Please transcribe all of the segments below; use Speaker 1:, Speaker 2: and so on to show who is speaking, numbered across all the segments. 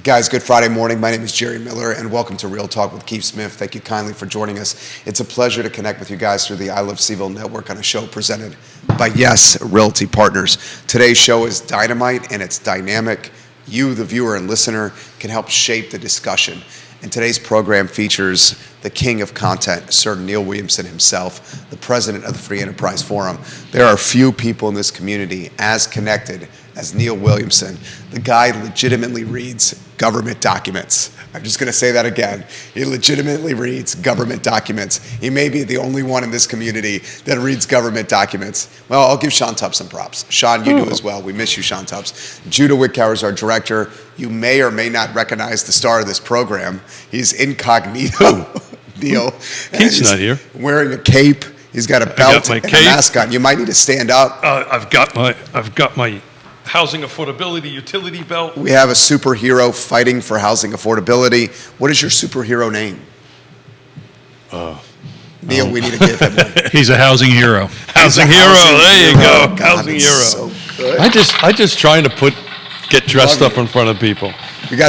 Speaker 1: Guys, good Friday morning. My name is Jerry Miller, and welcome to Real Talk with Keith Smith. Thank you kindly for joining us. It's a pleasure to connect with you guys through the I Love CVille Network on a show presented by Yes Realty Partners. Today's show is dynamite, and it's dynamic. You, the viewer and listener, can help shape the discussion. And today's program features the king of content, Sir Neil Williamson himself, the president of the Free Enterprise Forum. There are few people in this community as connected as Neil Williamson. The guy legitimately reads government documents. I'm just going to say that again. He legitimately reads government documents. He may be the only one in this community that reads government documents. Well, I'll give Sean Tubbs some props. Sean, you do as well. We miss you, Sean Tubbs. Judah Wickower is our director. You may or may may recognize the star of this program. He's incognito. Neil.
Speaker 2: Keith's not here.
Speaker 1: Wearing a cape. He's got a belt and a mask on. You might need to stand up.
Speaker 2: I've got my housing affordability utility belt.
Speaker 1: We have a superhero fighting for housing affordability. What is your superhero name? Neil, we need to give him one.
Speaker 3: He's a housing hero.
Speaker 2: Housing hero. There you go.
Speaker 1: God,
Speaker 2: Housing hero.
Speaker 1: So good.
Speaker 2: I just trying to get dressed up in front of people.
Speaker 1: You got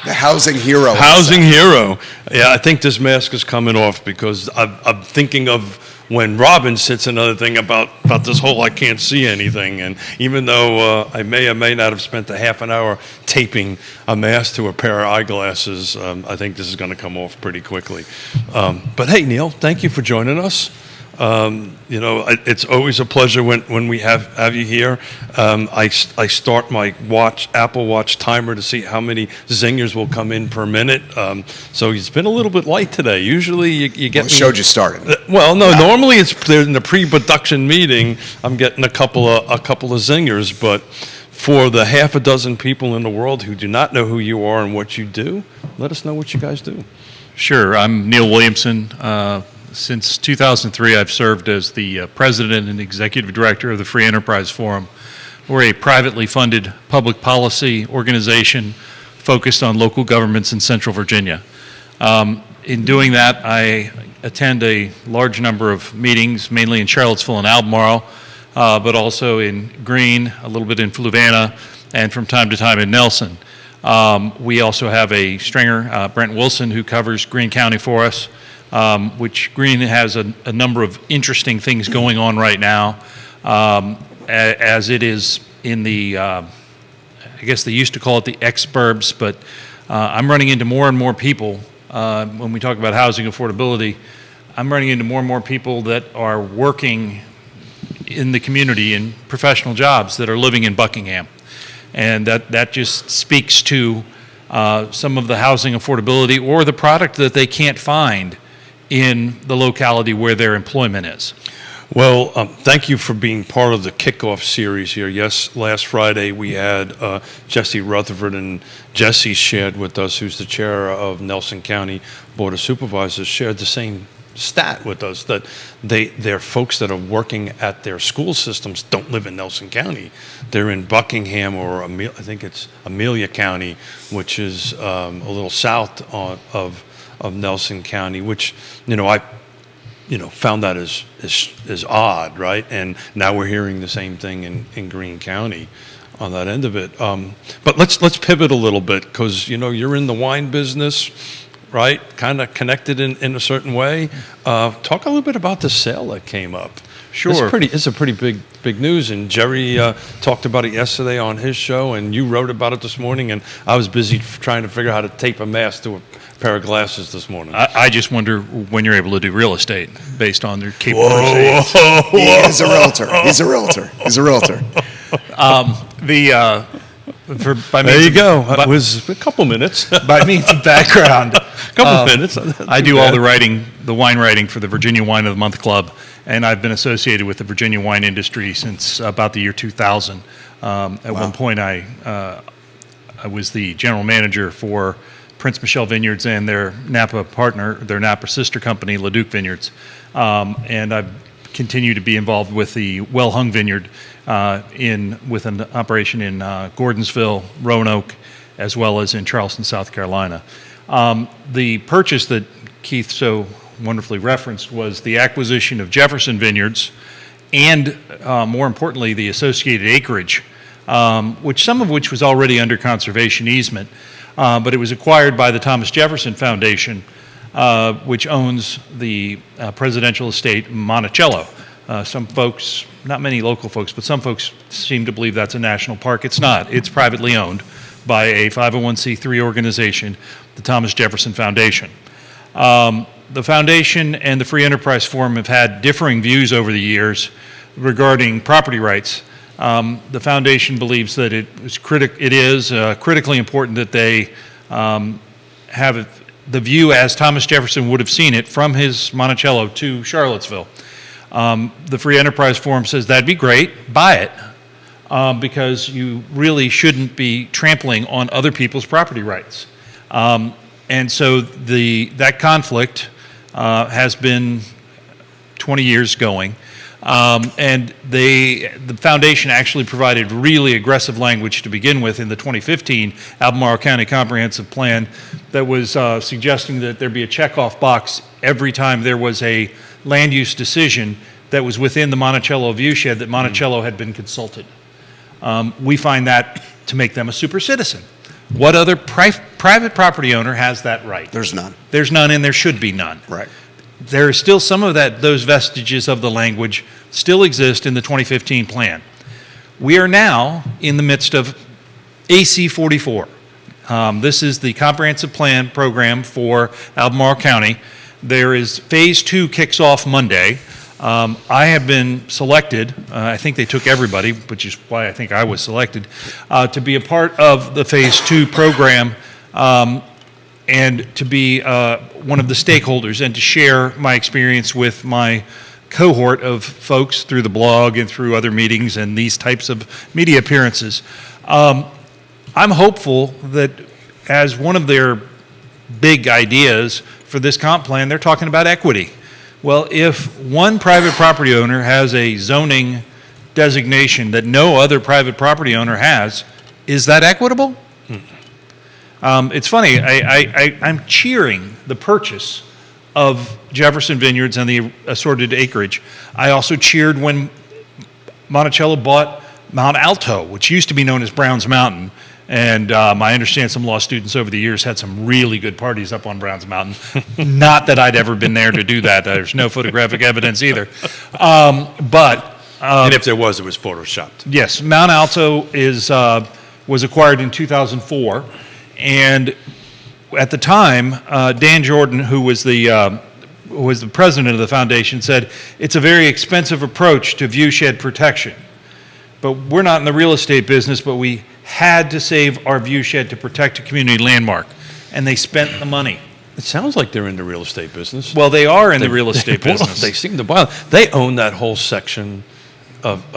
Speaker 1: the housing hero.
Speaker 2: Housing hero. Yeah, I think this mask is coming off because I'm thinking of when Robin sits another thing about this whole I can't see anything. And even though I may or may not have spent a half an hour taping a mask to a pair of eyeglasses, I think this is going to come off pretty quickly. But hey, Neil, thank you for joining us. It's always a pleasure when we have you here. I start my Apple Watch timer to see how many zingers will come in per minute. So it's been a little bit light today. Usually you get.
Speaker 1: What showed you started?
Speaker 2: Normally it's in the pre-production meeting. I'm getting a couple of zingers, but for the half a dozen people in the world who do not know who you are and what you do, let us know what you guys do.
Speaker 3: Sure. I'm Neil Williamson. Since 2003, I've served as the president and executive director of the Free Enterprise Forum. We're a privately funded public policy organization focused on local governments in Central Virginia. In doing that, I attend a large number of meetings, mainly in Charlottesville and Albemarle, but also in Greene, a little bit in Fluvanna, and from time to time in Nelson. We also have a stringer, Brent Wilson, who covers Greene County for us. Which Greene has a number of interesting things going on right now, as it is in the, I guess they used to call it the exurbs, but I'm running into more and more people, when we talk about housing affordability, I'm running into more and more people that are working in the community in professional jobs that are living in Buckingham. And that just speaks to some of the housing affordability or the product that they can't find in the locality where their employment is.
Speaker 2: Well, thank you for being part of the kickoff series here. Yes, last Friday we had Jesse Rutherford, and Jesse shared with us, who's the chair of Nelson County Board of Supervisors, shared the same stat with us that they're folks that are working at their school systems don't live in Nelson County. They're in Buckingham or I think it's Amelia County, which is a little south of Nelson County, which I found that is odd, right? And now we're hearing the same thing in Greene County on that end of it. But let's pivot a little bit, because you're in the wine business, right? Kind of connected in a certain way. Talk a little bit about the sale that came up.
Speaker 3: Sure.
Speaker 2: It's a pretty big news, and Jerry talked about it yesterday on his show, and you wrote about it this morning, and I was busy trying to figure out how to tape a mask to a pair of glasses this morning.
Speaker 3: I just wonder when you're able to do real estate based on their capabilities.
Speaker 1: He is a realtor. He's a realtor. He's a realtor.
Speaker 2: There you go. It was a couple minutes.
Speaker 3: By means of background,
Speaker 2: minutes.
Speaker 3: I do all the wine writing for the Virginia Wine of the Month Club, and I've been associated with the Virginia wine industry since about the year 2000. One point, I was the general manager for Prince Michel Vineyards and their Napa partner, their Napa sister company, Leduc Vineyards. And I've continued to be involved with the Well Hung Vineyard with an operation in Gordonsville, Roanoke, as well as in Charleston, South Carolina. The purchase that Keith so wonderfully referenced was the acquisition of Jefferson Vineyards and, more importantly, the associated acreage, some of which was already under conservation easement. but it was acquired by the Thomas Jefferson Foundation, which owns the presidential estate Monticello. Some folks, not many local folks, but some folks seem to believe that's a national park. It's not. It's privately owned by a 501c3 organization, the Thomas Jefferson Foundation. The foundation and the Free Enterprise Forum have had differing views over the years regarding property rights. The foundation believes that it is critically important that they have the view as Thomas Jefferson would have seen it from his Monticello to Charlottesville. The Free Enterprise Forum says that'd be great, buy it, because you really shouldn't be trampling on other people's property rights. And so that conflict has been 20 years going. And the foundation actually provided really aggressive language to begin with in the 2015 Albemarle County Comprehensive Plan that was suggesting that there be a checkoff box every time there was a land use decision that was within the Monticello viewshed that Monticello had been consulted. We find that to make them a super citizen. What other private property owner has that right?
Speaker 1: There's none.
Speaker 3: There's none, and there should be none.
Speaker 1: Right.
Speaker 3: There is still some of those vestiges of the language still exist in the 2015 plan. We are now in the midst of AC 44. This is the comprehensive plan program for Albemarle County. There is phase 2 kicks off Monday. I have been selected, I think they took everybody, which is why I think I was selected, to be a part of the phase 2 program and to be one of the stakeholders and to share my experience with my cohort of folks through the blog and through other meetings and these types of media appearances. I'm hopeful that as one of their big ideas for this comp plan, they're talking about equity. Well, if one private property owner has a zoning designation that no other private property owner has, is that equitable? It's funny, I'm cheering the purchase of Jefferson Vineyards and the assorted acreage. I also cheered when Monticello bought Mount Alto, which used to be known as Browns Mountain. And I understand some law students over the years had some really good parties up on Browns Mountain. Not that I'd ever been there to do that. There's no photographic evidence either.
Speaker 2: And if there was, it was photoshopped.
Speaker 3: Yes, Mount Alto was acquired in 2004. And at the time, Dan Jordan, who was the president of the foundation, said, it's a very expensive approach to viewshed protection. But we're not in the real estate business, but we had to save our viewshed to protect a community landmark, and they spent the money.
Speaker 2: It sounds like they're in the real estate business.
Speaker 3: Well, they are in the real estate business.
Speaker 2: They seem to buy it. They own that whole section of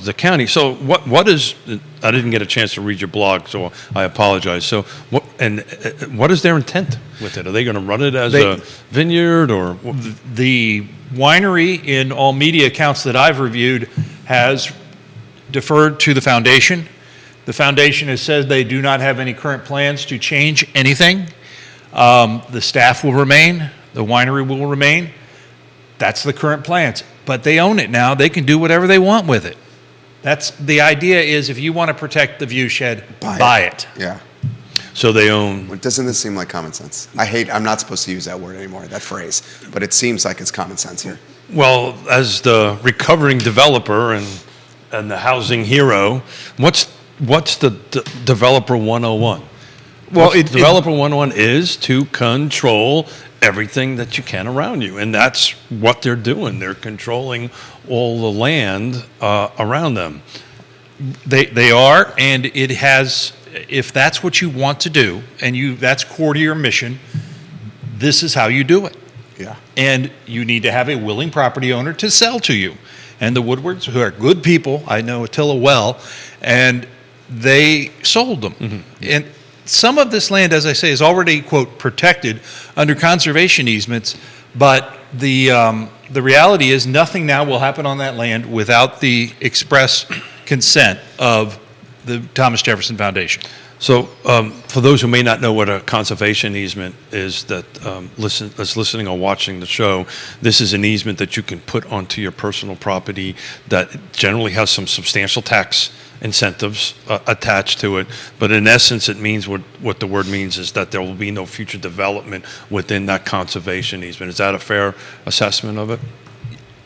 Speaker 2: the county. So what is? I didn't get a chance to read your blog, so I apologize. So what is their intent with it? Are they going to run it as a vineyard or?
Speaker 3: The winery, in all media accounts that I've reviewed, has deferred to the foundation. The foundation has said they do not have any current plans to change anything. The staff will remain. The winery will remain. That's the current plans. But they own it now. They can do whatever they want with it. That's the idea is if you want to protect the viewshed, buy it.
Speaker 1: Yeah.
Speaker 2: So they own.
Speaker 1: Well, doesn't this seem like common sense? I'm not supposed to use that word anymore, that phrase, but it seems like it's common sense here.
Speaker 2: Well, as the recovering developer and the housing hero, what's the developer 101? Well, developer 101 is to control everything that you can around you, and that's what they're doing. They're controlling all the land around them.
Speaker 3: They are, and it has. If that's what you want to do, and that's core to your mission, this is how you do it.
Speaker 1: Yeah.
Speaker 3: And you need to have a willing property owner to sell to you. And the Woodwards, who are good people, I know Attila well, and they sold them. Mm-hmm. And some of this land, as I say, is already, quote, protected under conservation easements, but the reality is nothing now will happen on that land without the express consent of the Thomas Jefferson Foundation.
Speaker 2: So, for those who may not know what a conservation easement is, that's listening or watching the show, this is an easement that you can put onto your personal property that generally has some substantial tax incentives attached to it. But in essence, it means what the word means is that there will be no future development within that conservation easement. Is that a fair assessment of it?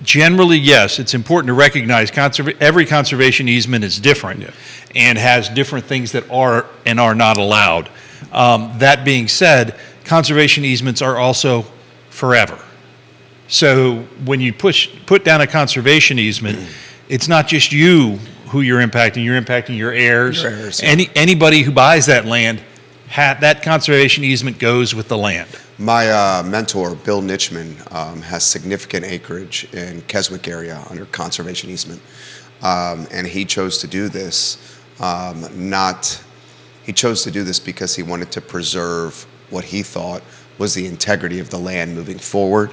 Speaker 3: Generally, yes. It's important to recognize every conservation easement is different and has different things that are and are not allowed. That being said, conservation easements are also forever. So when you put down a conservation easement, it's not just you who you're impacting your heirs.
Speaker 1: Your heirs, yeah.
Speaker 3: Anybody who buys that land, that conservation easement goes with the land.
Speaker 1: My mentor, Bill Nitchman, has significant acreage in Keswick area under conservation easement, and he chose to do this. He chose to do this because he wanted to preserve what he thought was the integrity of the land moving forward,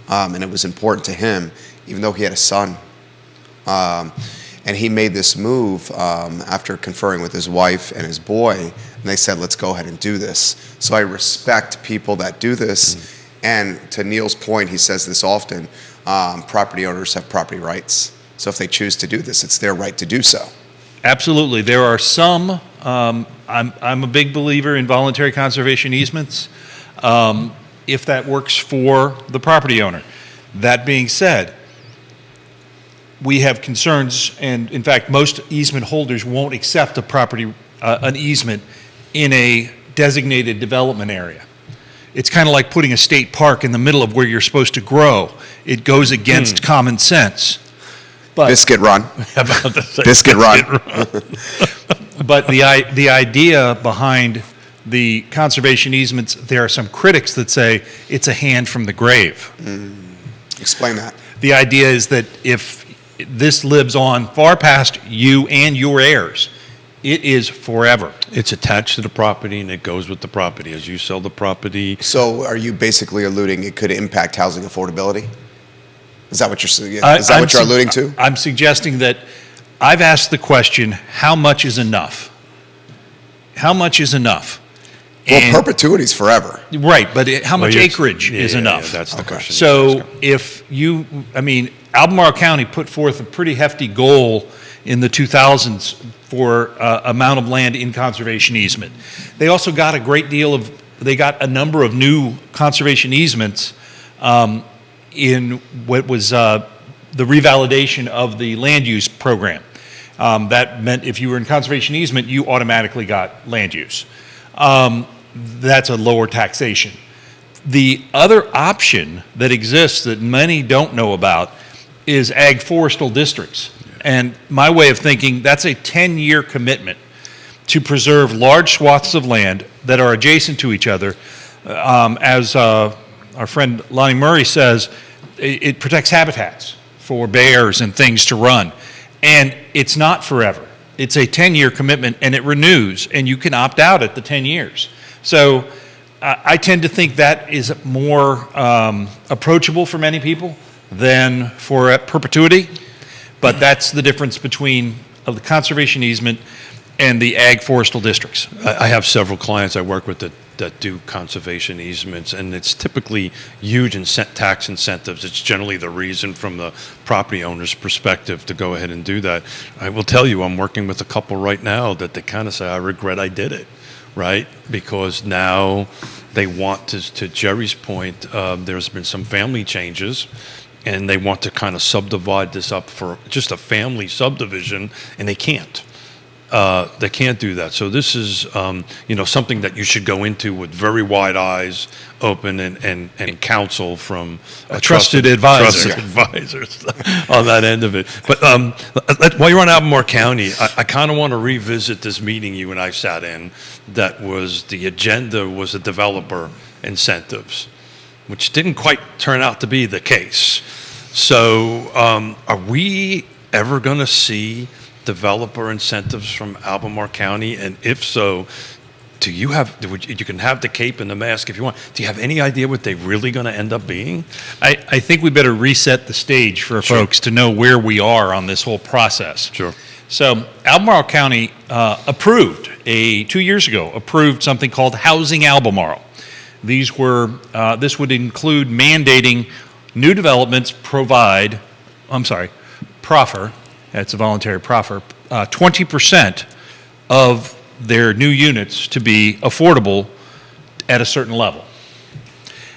Speaker 1: and it was important to him, even though he had a son. And he made this move after conferring with his wife and his boy, and they said, let's go ahead and do this. So I respect people that do this. And to Neil's point, he says this often, property owners have property rights. So if they choose to do this, it's their right to do so.
Speaker 3: Absolutely. There are some, I'm a big believer in voluntary conservation easements, if that works for the property owner. That being said, we have concerns, and in fact, most easement holders won't accept an easement in a designated development area. It's kind of like putting a state park in the middle of where you're supposed to grow. It goes against common sense. But,
Speaker 1: Biscuit run. Biscuit run.
Speaker 3: But the idea behind the conservation easements, there are some critics that say it's a hand from the grave.
Speaker 1: Explain that.
Speaker 3: The idea is that if this lives on far past you and your heirs, it is forever.
Speaker 2: It's attached to the property and it goes with the property. As you sell the property,
Speaker 1: So are you basically alluding it could impact housing affordability? Is that what you're alluding to?
Speaker 3: I'm suggesting that I've asked the question, how much is enough? How much is enough?
Speaker 1: Well, perpetuity's forever.
Speaker 3: Right, but how much
Speaker 2: Well,
Speaker 3: acreage is enough?
Speaker 2: Yeah, that's the question.
Speaker 3: So if Albemarle County put forth a pretty hefty goal in the 2000s for amount of land in conservation easement. They also got they got a number of new conservation easements in what was the revalidation of the land use program. That meant if you were in conservation easement, you automatically got land use. That's a lower taxation. The other option that exists that many don't know about is ag forestal districts. And my way of thinking, that's a 10-year commitment to preserve large swaths of land that are adjacent to each other. As our friend Lonnie Murray says, it protects habitats for bears and things to run. And it's not forever. It's a 10-year commitment, and it renews, and you can opt out at the 10 years. So I tend to think that is more approachable for many people than for perpetuity. But that's the difference between the conservation easement and the ag forestal districts.
Speaker 2: I have several clients I work with that do conservation easements, and it's typically huge tax incentives. It's generally the reason from the property owner's perspective to go ahead and do that. I will tell you, I'm working with a couple right now that they kind of say, I regret I did it, right? Because now they want to Jerry's point, there's been some family changes, and they want to kind of subdivide this up for just a family subdivision, and they can't. They can't do that. So this is, something that you should go into with very wide eyes, open, and counsel from
Speaker 3: a trusted advisor.
Speaker 2: Trusted advisors on that end of it. But while you're on Albemarle County, I kind of want to revisit this meeting you and I sat in. That was the agenda was the developer incentives, which didn't quite turn out to be the case. So are we ever going to see developer incentives from Albemarle County? And if so, you can have the cape and the mask if you want. Do you have any idea what they're really going to end up being?
Speaker 3: I think we better reset the stage for folks to know where we are on this whole process.
Speaker 2: Sure.
Speaker 3: So Albemarle County approved 2 years ago, approved something called Housing Albemarle. This would include mandating new developments proffer, that's a voluntary proffer, 20% of their new units to be affordable at a certain level.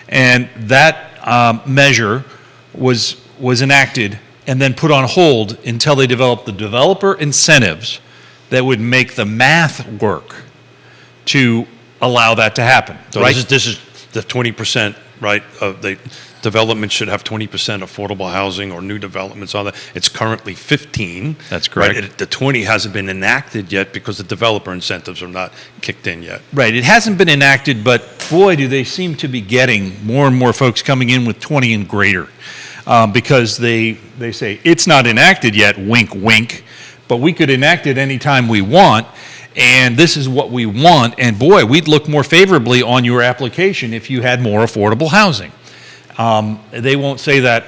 Speaker 3: And that measure was enacted and then put on hold until they developed the developer incentives that would make the math work to allow that to happen.
Speaker 2: So
Speaker 3: right?
Speaker 2: this is the 20%, right? The development should have 20% affordable housing or new developments on that. It's currently 15.
Speaker 3: That's correct.
Speaker 2: Right? The 20 hasn't been enacted yet because the developer incentives are not kicked in yet.
Speaker 3: Right. It hasn't been enacted, but boy, do they seem to be getting more and more folks coming in with 20 and greater because they say it's not enacted yet, wink, wink, but we could enact it anytime we want. And this is what we want. And boy, we'd look more favorably on your application if you had more affordable housing. They won't say that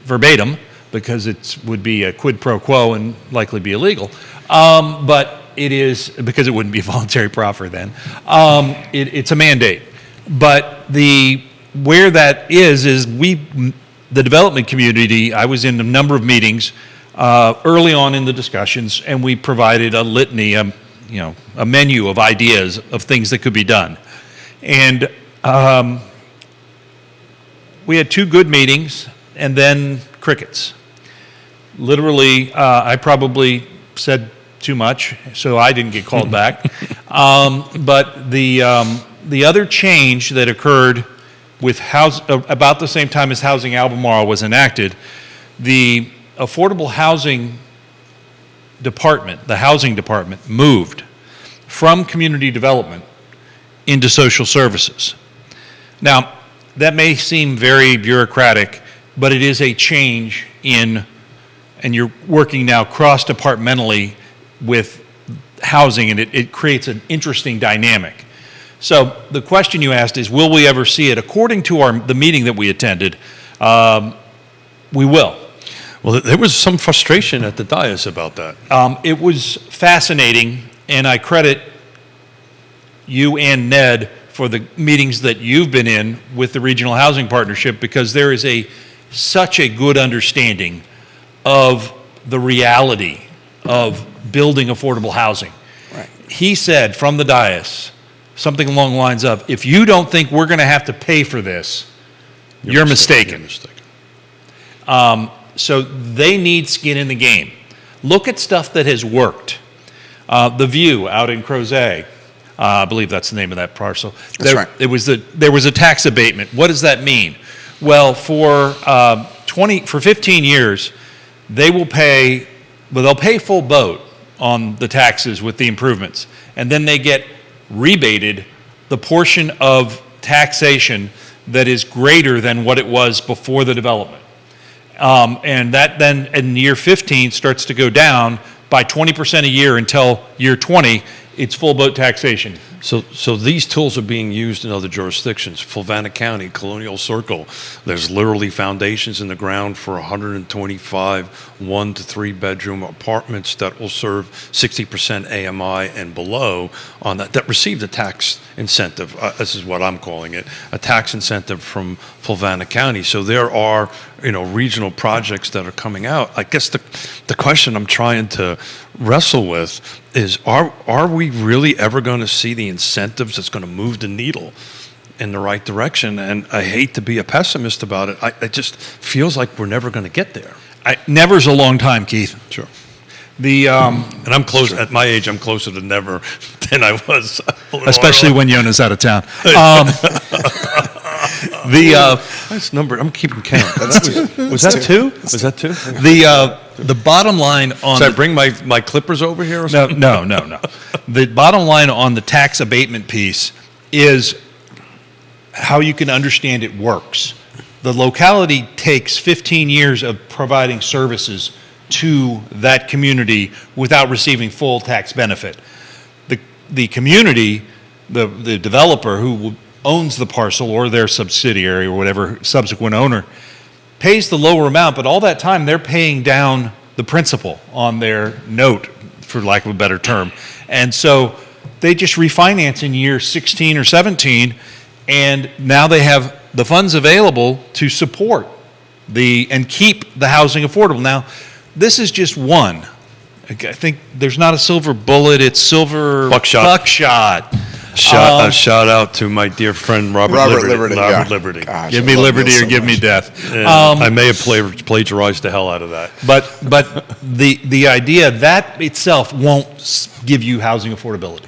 Speaker 3: verbatim because it would be a quid pro quo and likely be illegal. But it is, because it wouldn't be a voluntary proffer then. It's a mandate. But where that is the development community, I was in a number of meetings early on in the discussions, and we provided a litany, a menu of ideas of things that could be done. And we had 2 good meetings, and then crickets. Literally, I probably said too much, so I didn't get called back. But the other change that occurred with about the same time as Housing Albemarle was enacted, the affordable housing department, the housing department, moved from community development into social services. Now, that may seem very bureaucratic, but it is a change and you're working now cross-departmentally with housing, and it creates an interesting dynamic. So the question you asked is, will we ever see it? According to the meeting that we attended, we will.
Speaker 2: Well, there was some frustration at the dais about that.
Speaker 3: It was fascinating, and I credit you and Ned for the meetings that you've been in with the Regional Housing Partnership, because there is such a good understanding of the reality of building affordable housing.
Speaker 1: Right.
Speaker 3: He said from the dais something along the lines of, if you don't think we're going to have to pay for this, you're mistaken.
Speaker 2: You're mistaken.
Speaker 3: So they need skin in the game. Look at stuff that has worked. The View out in Crozet, I believe that's the name of that parcel.
Speaker 1: That's right.
Speaker 3: There was a tax abatement. What does that mean? Well, for 15 years, they'll pay full boat on the taxes with the improvements, and then they get rebated the portion of taxation that is greater than what it was before the development. And that then in year 15 starts to go down by 20% a year until year 20, it's full boat taxation.
Speaker 2: So these tools are being used in other jurisdictions. Fluvanna County, Colonial Circle, there's literally foundations in the ground for 125 1 to 3 bedroom apartments that will serve 60% AMI and below on that received a tax incentive. This is what I'm calling it, a tax incentive from Fluvanna County. So there are, regional projects that are coming out. I guess the question I'm trying to wrestle with is, are we really ever going to see the incentives that's going to move the needle in the right direction? And I hate to be a pessimist about it. It just feels like we're never going to get there.
Speaker 3: Never's a long time, Keith.
Speaker 2: Sure. And I'm close, at my age, I'm closer to never than I was.
Speaker 3: Especially when Yonna's out of town.
Speaker 2: Nice number. I'm keeping count. Was that 2? Was that 2?
Speaker 3: The bottom line on...
Speaker 2: Should I bring my clippers over here or something?
Speaker 3: No. The bottom line on the tax abatement piece is how you can understand it works. The locality takes 15 years of providing services to that community without receiving full tax benefit. The community, the developer who owns the parcel or their subsidiary or whatever subsequent owner, pays the lower amount, but all that time they're paying down the principal on their note, for lack of a better term. And so they just refinance in year 16 or 17, and now they have the funds available to support and keep the housing affordable. Now, this is just one. I think there's not a silver bullet, it's silver buckshot.
Speaker 2: Shout out to my dear friend Robert Liberty.
Speaker 1: Yeah.
Speaker 2: Liberty.
Speaker 1: Gosh,
Speaker 3: Give
Speaker 1: I
Speaker 3: me
Speaker 1: love
Speaker 3: liberty
Speaker 1: Neil
Speaker 3: or
Speaker 1: so
Speaker 3: give me
Speaker 1: much.
Speaker 3: death.
Speaker 2: I may have plagiarized the hell out of that.
Speaker 3: But the idea that itself won't give you housing affordability.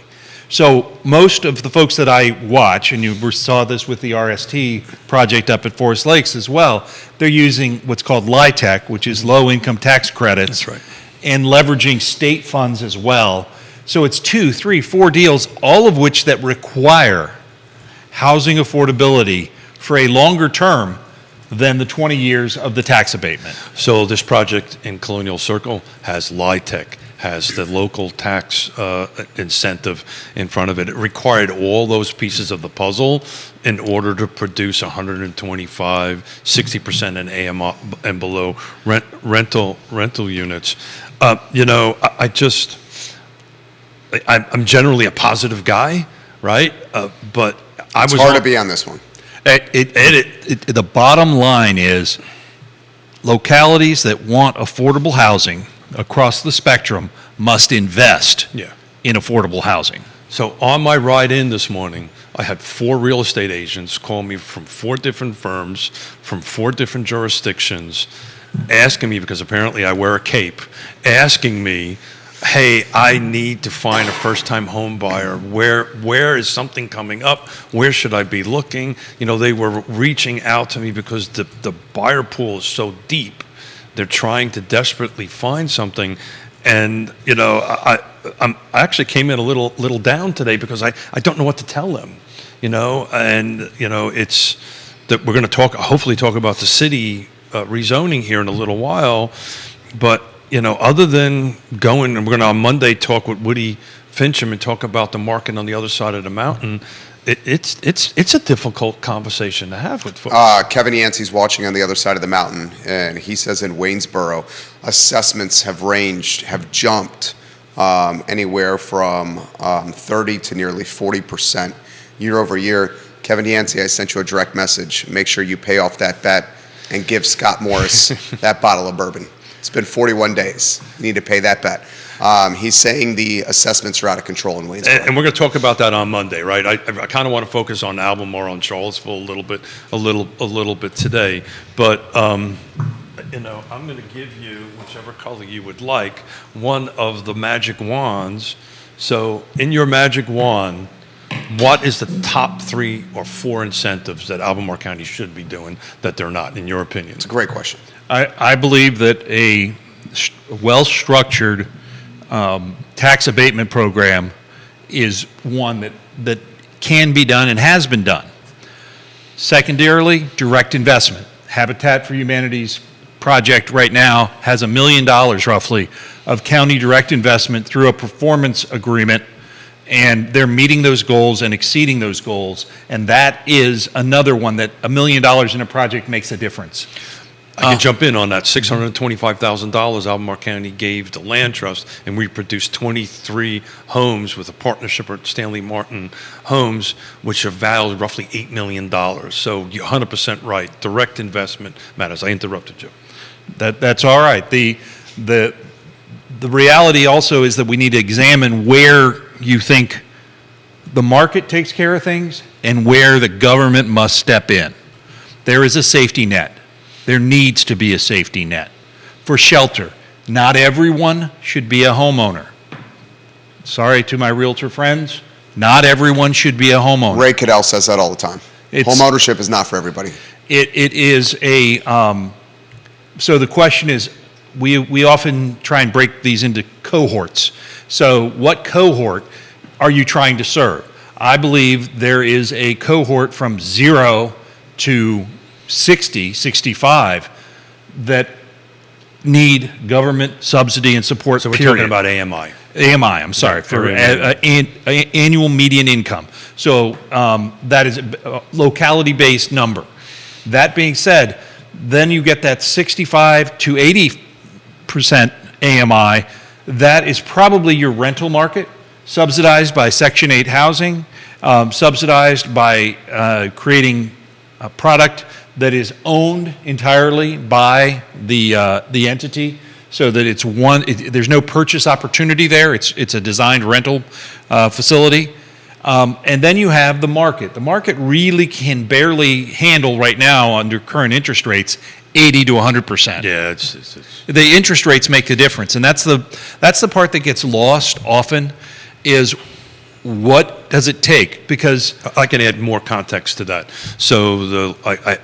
Speaker 3: So most of the folks that I watch, and you saw this with the RST project up at Forest Lakes as well, they're using what's called LIHTC, which is low income tax credits.
Speaker 2: That's right.
Speaker 3: And leveraging state funds as well. So it's 2, 3, 4 deals, all of which that require housing affordability for a longer term than the 20 years of the tax abatement.
Speaker 2: So this project in Colonial Circle has LIHTC, has the local tax incentive in front of it. It required all those pieces of the puzzle in order to produce 125, 60% in AM and below rental units. I'm generally a positive guy, right? But
Speaker 1: It's hard to be on this one.
Speaker 3: The bottom line is localities that want affordable housing across the spectrum must invest in affordable housing.
Speaker 2: So on my ride in this morning, I had 4 real estate agents call me from 4 different firms, from 4 different jurisdictions, asking me, because apparently I wear a cape, asking me, hey, I need to find a first-time home buyer. Where is something coming up? Where should I be looking? They were reaching out to me because the buyer pool is so deep. They're trying to desperately find something. And, I actually came in a little down today because I don't know what to tell them, it's that we're going to hopefully talk about the city rezoning here in a little while. But, other than going, and we're going to on Monday talk with Woody Fincham and talk about the market on the other side of the mountain, it's a difficult conversation to have with folks.
Speaker 1: Kevin Yancey's watching on the other side of the mountain, and he says in Waynesboro, assessments have jumped anywhere from 30 to nearly 40% year over year. Kevin Yancey, I sent you a direct message. Make sure you pay off that bet and give Scott Morris that bottle of bourbon. It's been 41 days. You need to pay that bet. He's saying the assessments are out of control in Waynesboro.
Speaker 2: And we're going to talk about that on Monday, right? I kind of want to focus on Albemarle, on Charlottesville a little bit today. But I'm going to give you, whichever color you would like, one of the magic wands. So in your magic wand, what is the top 3 or 4 incentives that Albemarle County should be doing that they're not, in your opinion?
Speaker 1: It's a great question.
Speaker 3: I believe that a well-structured tax abatement program is one that can be done and has been done. Secondarily, direct investment. Habitat for Humanity's project right now has $1 million roughly of county direct investment through a performance agreement, and they're meeting those goals and exceeding those goals, and that is another one that $1 million in a project makes a difference.
Speaker 2: I can jump in on that. $625,000 Albemarle County gave the land trust, and we produced 23 homes with a partnership with Stanley Martin Homes, which are valued roughly $8 million. So you're 100% right. Direct investment matters. I interrupted you.
Speaker 3: That's all right. The reality also is that we need to examine where you think the market takes care of things and where the government must step in. There is a safety net. There needs to be a safety net for shelter. Not everyone should be a homeowner. Sorry to my realtor friends, not everyone should be a homeowner.
Speaker 1: Ray Cadell says that all the time. Home ownership is not for everybody.
Speaker 3: It is a, so the question is, we often try and break these into cohorts. So what cohort are you trying to serve? I believe there is a cohort from 0 to 60, 65 that need government subsidy and support.
Speaker 2: So we're talking about AMI.
Speaker 3: AMI, I'm sorry, for annual median income. So that is a locality-based number. That being said, then you get that 65 to 80% 8% AMI. That is probably your rental market, subsidized by Section 8 housing, subsidized by creating a product that is owned entirely by the entity, so that it's there's no purchase opportunity there. It's a designed rental facility. And then you have the market. The market really can barely handle right now, under current interest rates, 80 to 100%.
Speaker 2: Yeah,
Speaker 3: The interest rates make the difference, and that's the part that gets lost often, is what does it take? Because
Speaker 2: I can add more context to that. So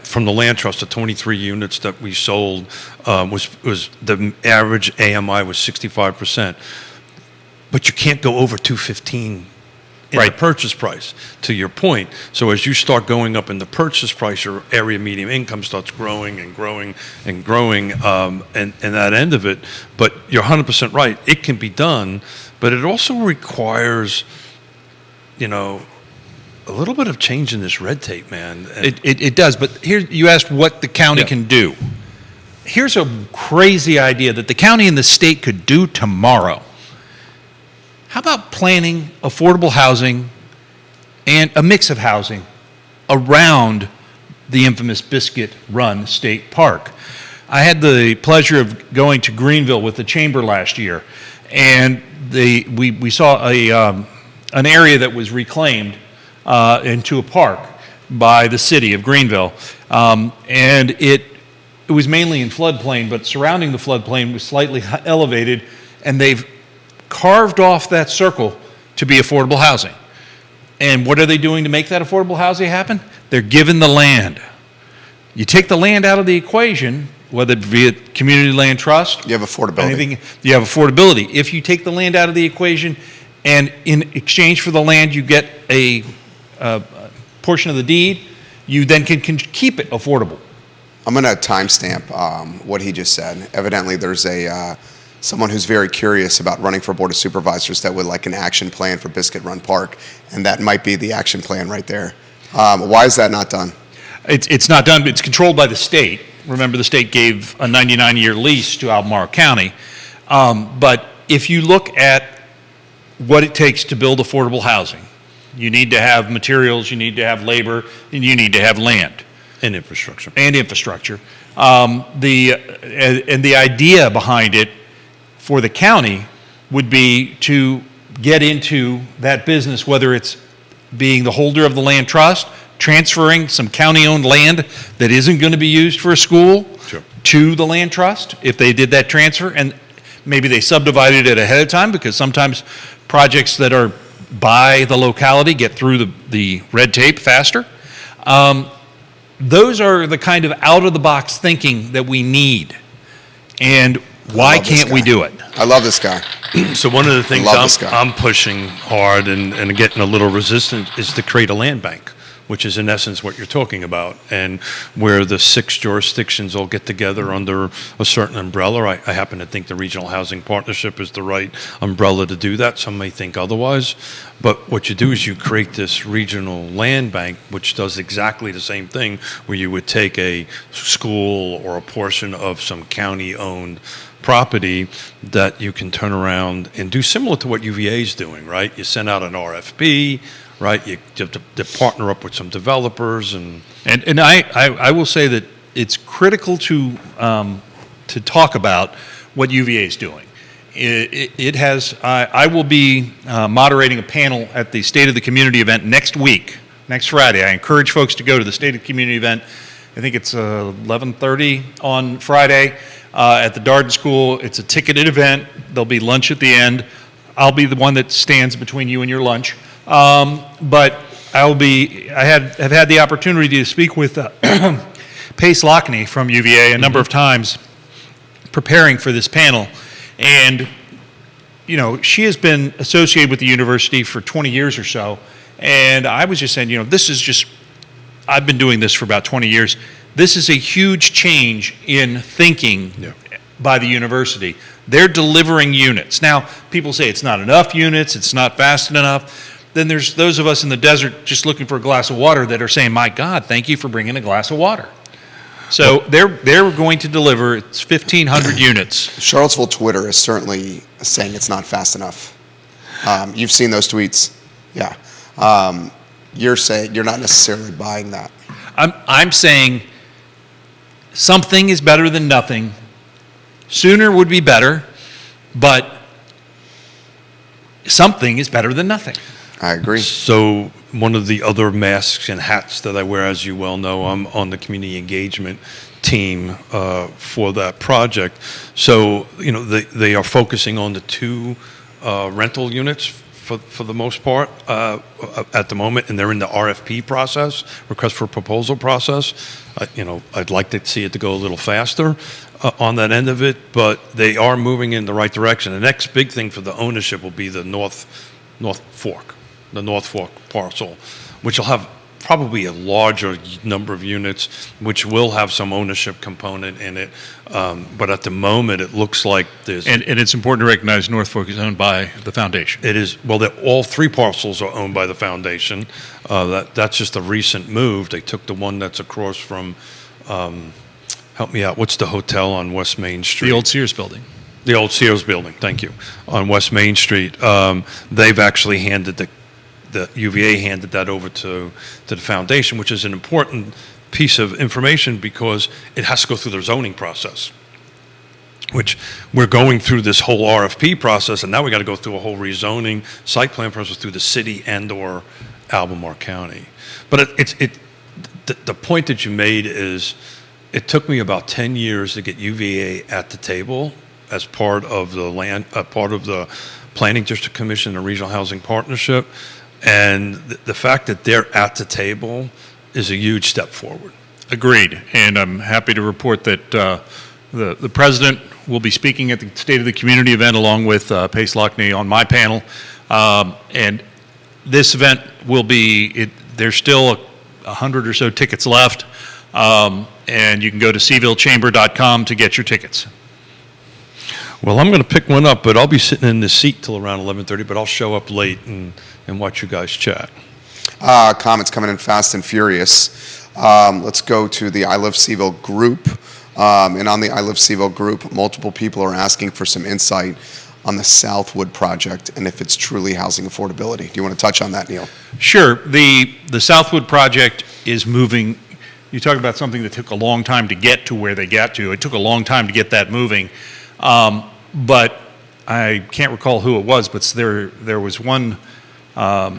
Speaker 2: from the land trust, the 23 units that we sold was the average AMI was 65%, but you can't go over 215 in the purchase price, to your point. So as you start going up in the purchase price, your area median income starts growing and growing and growing, and that end of it. But you're 100% right. It can be done, but it also requires, a little bit of change in this red tape, man.
Speaker 3: it does. But here, you asked what the county can do. Here's a crazy idea that the county and the state could do tomorrow. How about planning affordable housing and a mix of housing around the infamous Biscuit Run State Park? I had the pleasure of going to Greenville with the chamber last year, and we saw an area that was reclaimed into a park by the city of Greenville, and it was mainly in floodplain, but surrounding the floodplain was slightly elevated, and they've carved off that circle to be affordable housing. And what are they doing to make that affordable housing happen? They're giving the land. You take the land out of the equation, whether it be a community land trust.
Speaker 1: You have affordability.
Speaker 3: You have affordability. If you take the land out of the equation, and in exchange for the land you get a portion of the deed, you then can keep it affordable.
Speaker 1: I'm going to timestamp what he just said. Evidently, there's someone who's very curious about running for Board of Supervisors that would like an action plan for Biscuit Run Park, and that might be the action plan right there. Why is that not done?
Speaker 3: It's not done. It's controlled by the state. Remember, the state gave a 99-year lease to Albemarle County. But if you look at what it takes to build affordable housing, you need to have materials, you need to have labor, and you need to have land.
Speaker 2: And infrastructure.
Speaker 3: The idea behind it for the county would be to get into that business, whether it's being the holder of the land trust, transferring some county-owned land that isn't going to be used for a school to the land trust, if they did that transfer, and maybe they subdivided it ahead of time, because sometimes projects that are by the locality get through the red tape faster. Those are the kind of out-of-the-box thinking that we need. And why can't we do it?
Speaker 1: I love this guy.
Speaker 2: So one of the things I'm pushing hard and getting a little resistant is to create a land bank, which is in essence what you're talking about, and where the 6 jurisdictions all get together under a certain umbrella. I happen to think the Regional Housing Partnership is the right umbrella to do that. Some may think otherwise. But what you do is you create this regional land bank, which does exactly the same thing, where you would take a school or a portion of some county-owned property that you can turn around and do similar to what UVA is doing, right? You send out an RFP, right? You have to partner up with some developers, and
Speaker 3: I will say that it's critical to talk about what UVA is doing. It has. I will be moderating a panel at the State of the Community event next Friday. I encourage folks to go to the State of the Community event. I think it's 11:30 on Friday at the Darden School. It's a ticketed event. There'll be lunch at the end. I'll be the one that stands between you and your lunch. But have had the opportunity to speak with Pace Lockney from UVA a number of times preparing for this panel. And, she has been associated with the university for 20 years or so. And I was just saying, I've been doing this for about 20 years. This is a huge change in thinking by the university. They're delivering units. Now, people say it's not enough units, it's not fast enough. Then there's those of us in the desert just looking for a glass of water that are saying, my God, thank you for bringing a glass of water. So they're going to deliver, it's 1,500 units.
Speaker 1: Charlottesville Twitter is certainly saying it's not fast enough. You've seen those tweets, yeah. You're saying you're not necessarily buying that.
Speaker 3: I'm saying something is better than nothing. Sooner would be better, but something is better than nothing.
Speaker 1: I agree.
Speaker 2: So one of the other masks and hats that I wear, as you well know, I'm on the community engagement team for that project. So, they are focusing on the two rental units for the most part at the moment, and they're in the RFP process, request for proposal process. I'd like to see it to go a little faster on that end of it, but they are moving in the right direction. The next big thing for the ownership will be the North Fork parcel, which will have probably a larger number of units, which will have some ownership component in it. But at the moment, it looks like there's...
Speaker 3: And it's important to recognize North Fork is owned by the foundation.
Speaker 2: It is, well, all three parcels are owned by the foundation. That's just a recent move. They took the one that's across from, help me out, what's the hotel on West Main Street?
Speaker 3: The old Sears building.
Speaker 2: The old Sears building, thank you, on West Main Street. They've actually handed the UVA handed that over to the foundation, which is an important piece of information because it has to go through their zoning process, which we're going through this whole RFP process, and now we got to go through a whole rezoning site plan process through the city and/or Albemarle County. But the point that you made is it took me about 10 years to get UVA at the table as part of the Planning District Commission and Regional Housing Partnership. And the fact that they're at the table is a huge step forward.
Speaker 3: Agreed. And I'm happy to report that the president will be speaking at the State of the Community event along with Pace Lockney on my panel. And this event will be, there's still 100 or so tickets left. And you can go to CVilleChamber.com to get your tickets.
Speaker 2: Well, I'm going to pick one up, but I'll be sitting in this seat till around 11:30, but I'll show up late and watch you guys chat.
Speaker 1: Comments coming in fast and furious. Let's go to the I Love CVille group. And on the I Love CVille group, multiple people are asking for some insight on the Southwood project and if it's truly housing affordability. Do you want to touch on that, Neil?
Speaker 3: Sure. The Southwood project is moving. You talk about something that took a long time to get to where they got to. It took a long time to get that moving. But I can't recall who it was, but there was one, I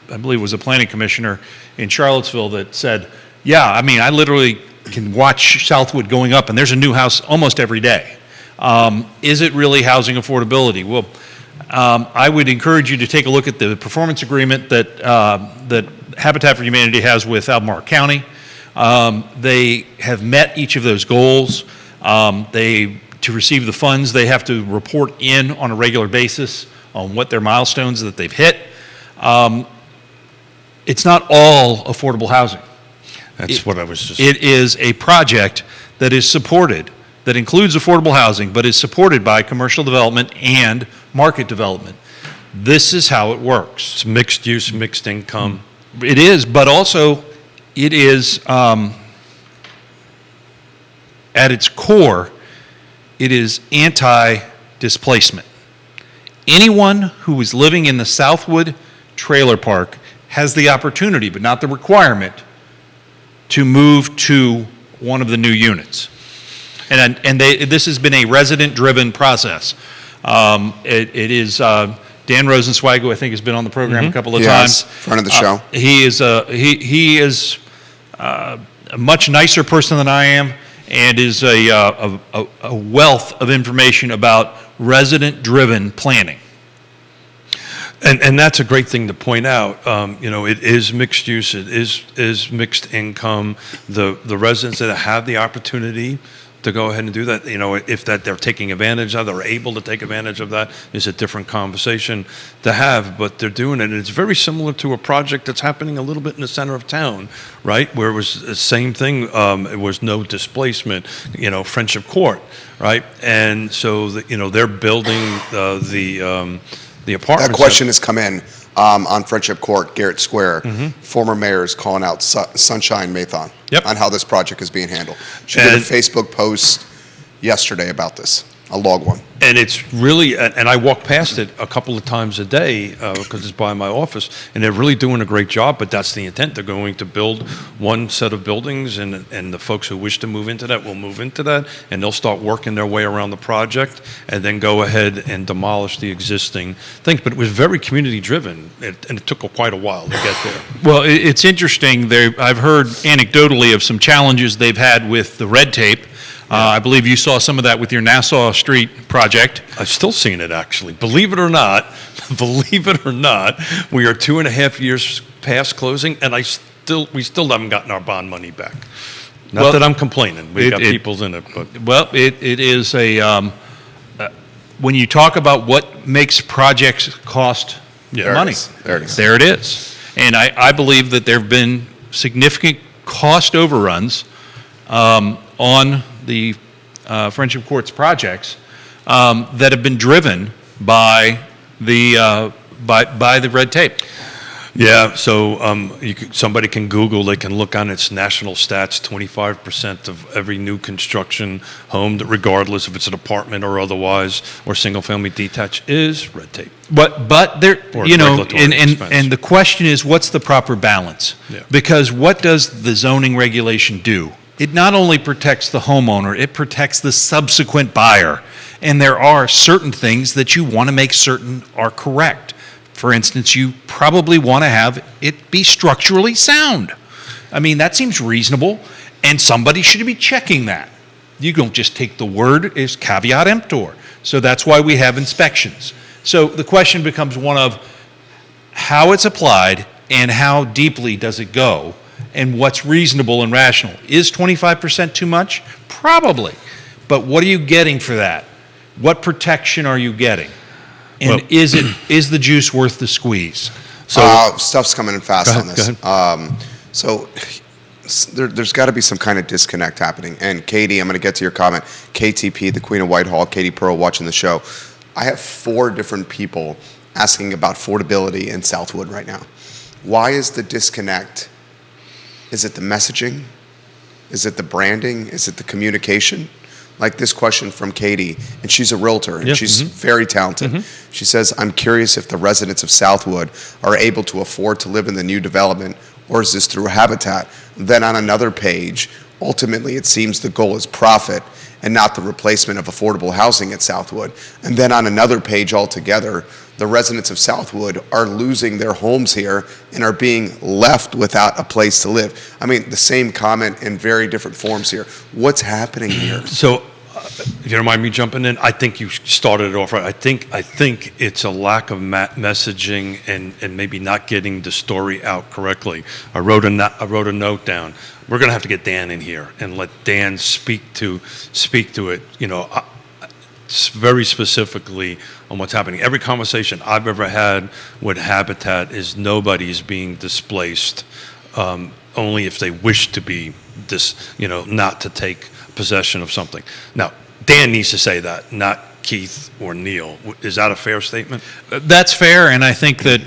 Speaker 3: believe it was a planning commissioner in Charlottesville that said, yeah, I mean, I literally can watch Southwood going up, and there's a new house almost every day. Is it really housing affordability? Well, I would encourage you to take a look at the performance agreement that Habitat for Humanity has with Albemarle County. They have met each of those goals. To receive the funds, they have to report in on a regular basis on what their milestones that they've hit. It's not all affordable housing.
Speaker 2: That's what I was just...
Speaker 3: It is a project that is supported, that includes affordable housing, but is supported by commercial development and market development. This is how it works.
Speaker 2: It's mixed use, mixed income.
Speaker 3: It is, but also it is, at its core, it is anti-displacement. Anyone who is living in the Southwood trailer park has the opportunity, but not the requirement, to move to one of the new units. This has been a resident-driven process. It is Dan Rosenzweig, who I think has been on the program a couple of times.
Speaker 1: Front of the show.
Speaker 3: He is a much nicer person than I am, and is a wealth of information about resident-driven planning.
Speaker 2: And that's a great thing to point out. It is mixed use. It is mixed income. The residents that have the opportunity to go ahead and do that, if that they're taking advantage of, they're able to take advantage of that, is a different conversation to have. But they're doing it. And it's very similar to a project that's happening a little bit in the center of town, right? Where it was the same thing. It was no displacement. Friendship Court, right? And so they're building the apartments.
Speaker 1: That question has come in. on Friendship Court, Garrett Square. Former mayor is calling out Sunshine Mathon
Speaker 2: Yep.
Speaker 1: on how this project is being handled. She did a
Speaker 2: And-
Speaker 1: Facebook post yesterday about this, a log one.
Speaker 2: And it's really, and I walk past it a couple of times a day because it's by my office, and they're really doing a great job, but that's the intent. They're going to build one set of buildings, and the folks who wish to move into that will move into that, and they'll start working their way around the project, and then go ahead and demolish the existing things. But it was very community-driven, and it took quite a while to get there.
Speaker 3: Well, it's interesting. I've heard anecdotally of some challenges they've had with the red tape. I believe you saw some of that with your Nassau Street project.
Speaker 2: I've still seen it, actually. Believe it or not, we are 2.5 years past closing, and we still haven't gotten our bond money back. Not
Speaker 3: Well,
Speaker 2: that I'm complaining. We got people in it, but
Speaker 3: Well, it is when you talk about what makes projects cost
Speaker 2: Yeah.
Speaker 3: money.
Speaker 1: There it is.
Speaker 3: There it is. And I believe that there have been significant cost overruns on the Friendship Courts projects that have been driven by the red tape.
Speaker 2: yeah. So somebody can Google. They can look on its national stats. 25% of every new construction home, that regardless if it's an apartment or otherwise, or single-family detached, is red tape.
Speaker 3: But there,
Speaker 2: Or
Speaker 3: you know,
Speaker 2: regulatory
Speaker 3: and
Speaker 2: expense.
Speaker 3: the question is, what's the proper balance?
Speaker 2: Yeah.
Speaker 3: Because what does the zoning regulation do? It not only protects the homeowner, it protects the subsequent buyer. And there are certain things that you want to make certain are correct. For instance, you probably want to have it be structurally sound. I mean, that seems reasonable, and somebody should be checking that. You don't just take the word as caveat emptor. So that's why we have inspections. So the question becomes one of how it's applied and how deeply does it go, and what's reasonable and rational. Is 25% too much? Probably. But what are you getting for that? What protection are you getting? And
Speaker 2: Well-
Speaker 3: is the juice worth the squeeze?
Speaker 2: So
Speaker 1: Stuff's coming in fast
Speaker 2: Go
Speaker 1: on
Speaker 2: ahead,
Speaker 1: this. So there's got to be some kind of disconnect happening. And Katie, I'm going to get to your comment. KTP, the Queen of Whitehall, Katie Pearl, watching the show. I have 4 different people asking about affordability in Southwood right now. Why is the disconnect? Is it the messaging? Is it the branding? Is it the communication? Like this question from Katie, and she's a realtor, and
Speaker 2: Yeah,
Speaker 1: she's very talented. She says, I'm curious if the residents of Southwood are able to afford to live in the new development, or is this through Habitat? Then on another page, ultimately it seems the goal is profit and not the replacement of affordable housing at Southwood. And then on another page altogether, the residents of Southwood are losing their homes here and are being left without a place to live. I mean, the same comment in very different forms here. What's happening here?
Speaker 2: So, if you don't mind me jumping in, I think you started it off right. I think it's a lack of messaging and maybe not getting the story out correctly. I wrote a note down. We're going to have to get Dan in here and let Dan speak to it. You know, very specifically on what's happening. Every conversation I've ever had with Habitat is nobody's being displaced, only if they wish to be not to take possession of something. Now, Dan needs to say that, not Keith or Neil. Is that a fair statement?
Speaker 3: That's fair, and I think that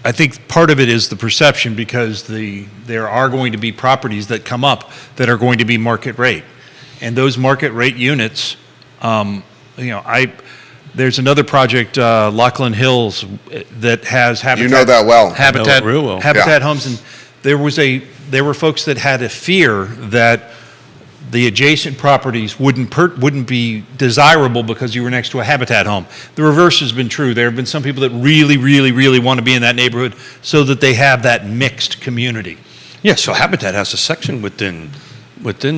Speaker 3: I think part of it is the perception, because there are going to be properties that come up that are going to be market rate, and those market rate units, there's another project, Lachlan Hills, that has Habitat.
Speaker 1: You know that well.
Speaker 3: Habitat,
Speaker 2: I know it real well.
Speaker 3: Habitat Homes, and there were folks that had a fear that the adjacent properties wouldn't be desirable because you were next to a Habitat home. The reverse has been true. There have been some people that really, really, really want to be in that neighborhood so that they have that mixed community.
Speaker 2: Yeah, so Habitat has a section within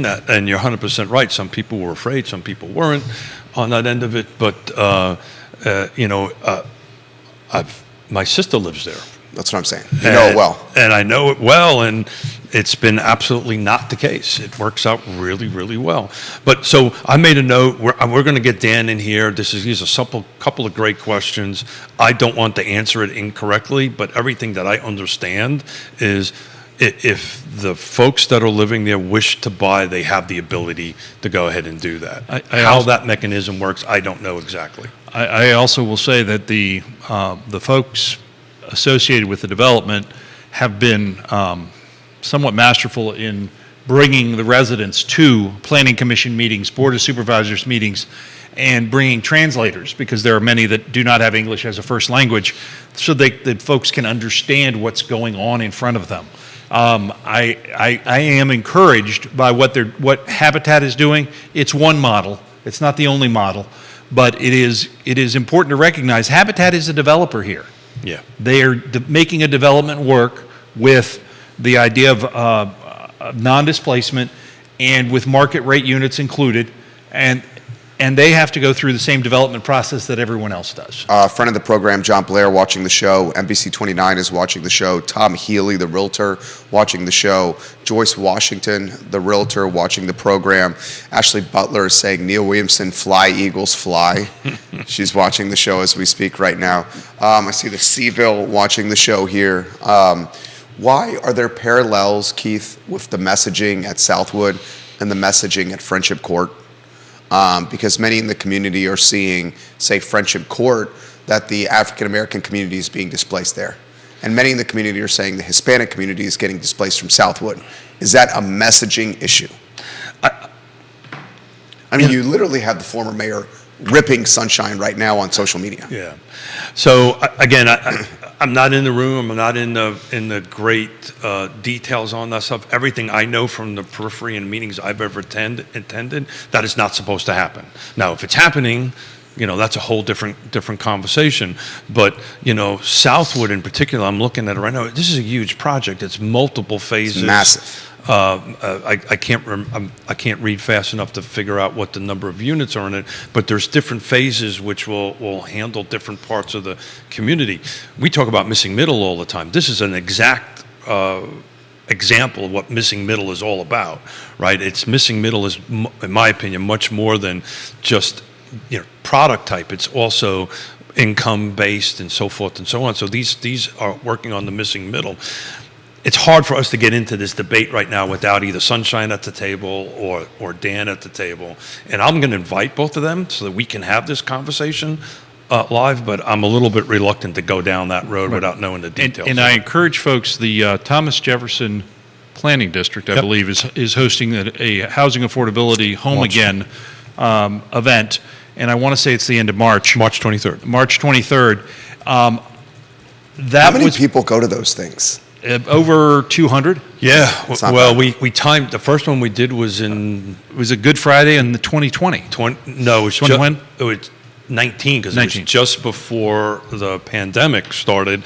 Speaker 2: that, and you're 100% right. Some people were afraid, some people weren't on that end of it, but my sister lives there.
Speaker 1: That's what I'm saying. You know it well.
Speaker 2: And I know it well, and it's been absolutely not the case. It works out really, really well. But so I made a note. We're going to get Dan in here. These are a couple of great questions. I don't want to answer it incorrectly, but everything that I understand is if the folks that are living there wish to buy, they have the ability to go ahead and do that. How that mechanism works, I don't know exactly.
Speaker 3: I also will say that the folks associated with the development have been somewhat masterful in bringing the residents to planning commission meetings, board of supervisors meetings, and bringing translators, because there are many that do not have English as a first language, so that folks can understand what's going on in front of them. I am encouraged by what Habitat is doing. It's one model. It's not the only model, but it is important to recognize Habitat is a developer here.
Speaker 2: Yeah.
Speaker 3: They are making a development work with the idea of non-displacement and with market rate units included, and they have to go through the same development process that everyone else does.
Speaker 1: Friend of the program, John Blair, watching the show. NBC 29 is watching the show. Tom Healy, the realtor, watching the show. Joyce Washington, the realtor, watching the program. Ashley Butler is saying, Neil Williamson, fly, Eagles, fly. She's watching the show as we speak right now. I see the CVille watching the show here. Why are there parallels, Keith, with the messaging at Southwood and the messaging at Friendship Court? Because many in the community are seeing, say, Friendship Court, that the African-American community is being displaced there. And many in the community are saying the Hispanic community is getting displaced from Southwood. Is that a messaging issue? I mean, you literally have the former mayor ripping Sunshine right now on social media.
Speaker 2: Yeah. So again, I'm not in the room. I'm not in the great details on that stuff. Everything I know from the periphery and meetings I've ever attended, that is not supposed to happen. Now, if it's happening, that's a whole different conversation. But Southwood in particular, I'm looking at it right now. This is a huge project. It's multiple phases.
Speaker 1: It's massive.
Speaker 2: I can't read fast enough to figure out what the number of units are in it, but there's different phases which will handle different parts of the community. We talk about missing middle all the time. This is an exact example of what missing middle is all about, right? It's missing middle is, in my opinion, much more than just product type. It's also income based and so forth and so on. So these are working on the missing middle. It's hard for us to get into this debate right now without either Sunshine at the table or Dan at the table. And I'm going to invite both of them so that we can have this conversation live, but I'm a little bit reluctant to go down that road without knowing the details.
Speaker 3: And I encourage folks, the Thomas Jefferson Planning District, I believe, is hosting a housing affordability home again event. And I want to say it's the end of March.
Speaker 2: March 23rd.
Speaker 3: March 23rd.
Speaker 1: How many people go to those things?
Speaker 3: Over 200.
Speaker 2: Yeah. Well,
Speaker 1: bad.
Speaker 2: we timed, the first one we did was in...
Speaker 3: Was it Good Friday in the 2020?
Speaker 2: No, it was
Speaker 3: 21?
Speaker 2: It was 19, because it was just before the pandemic started.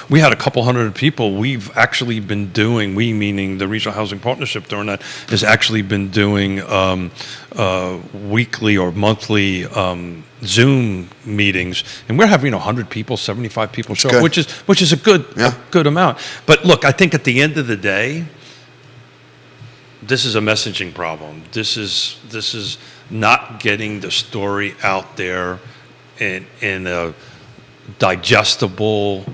Speaker 2: We had a couple hundred people. We've actually been doing, we meaning the Regional Housing Partnership during that, has actually been doing weekly or monthly Zoom meetings, and we're having 100 people, 75 people show up, which is a good amount. But look, I think at the end of the day, this is a messaging problem. This is not getting the story out there in a digestible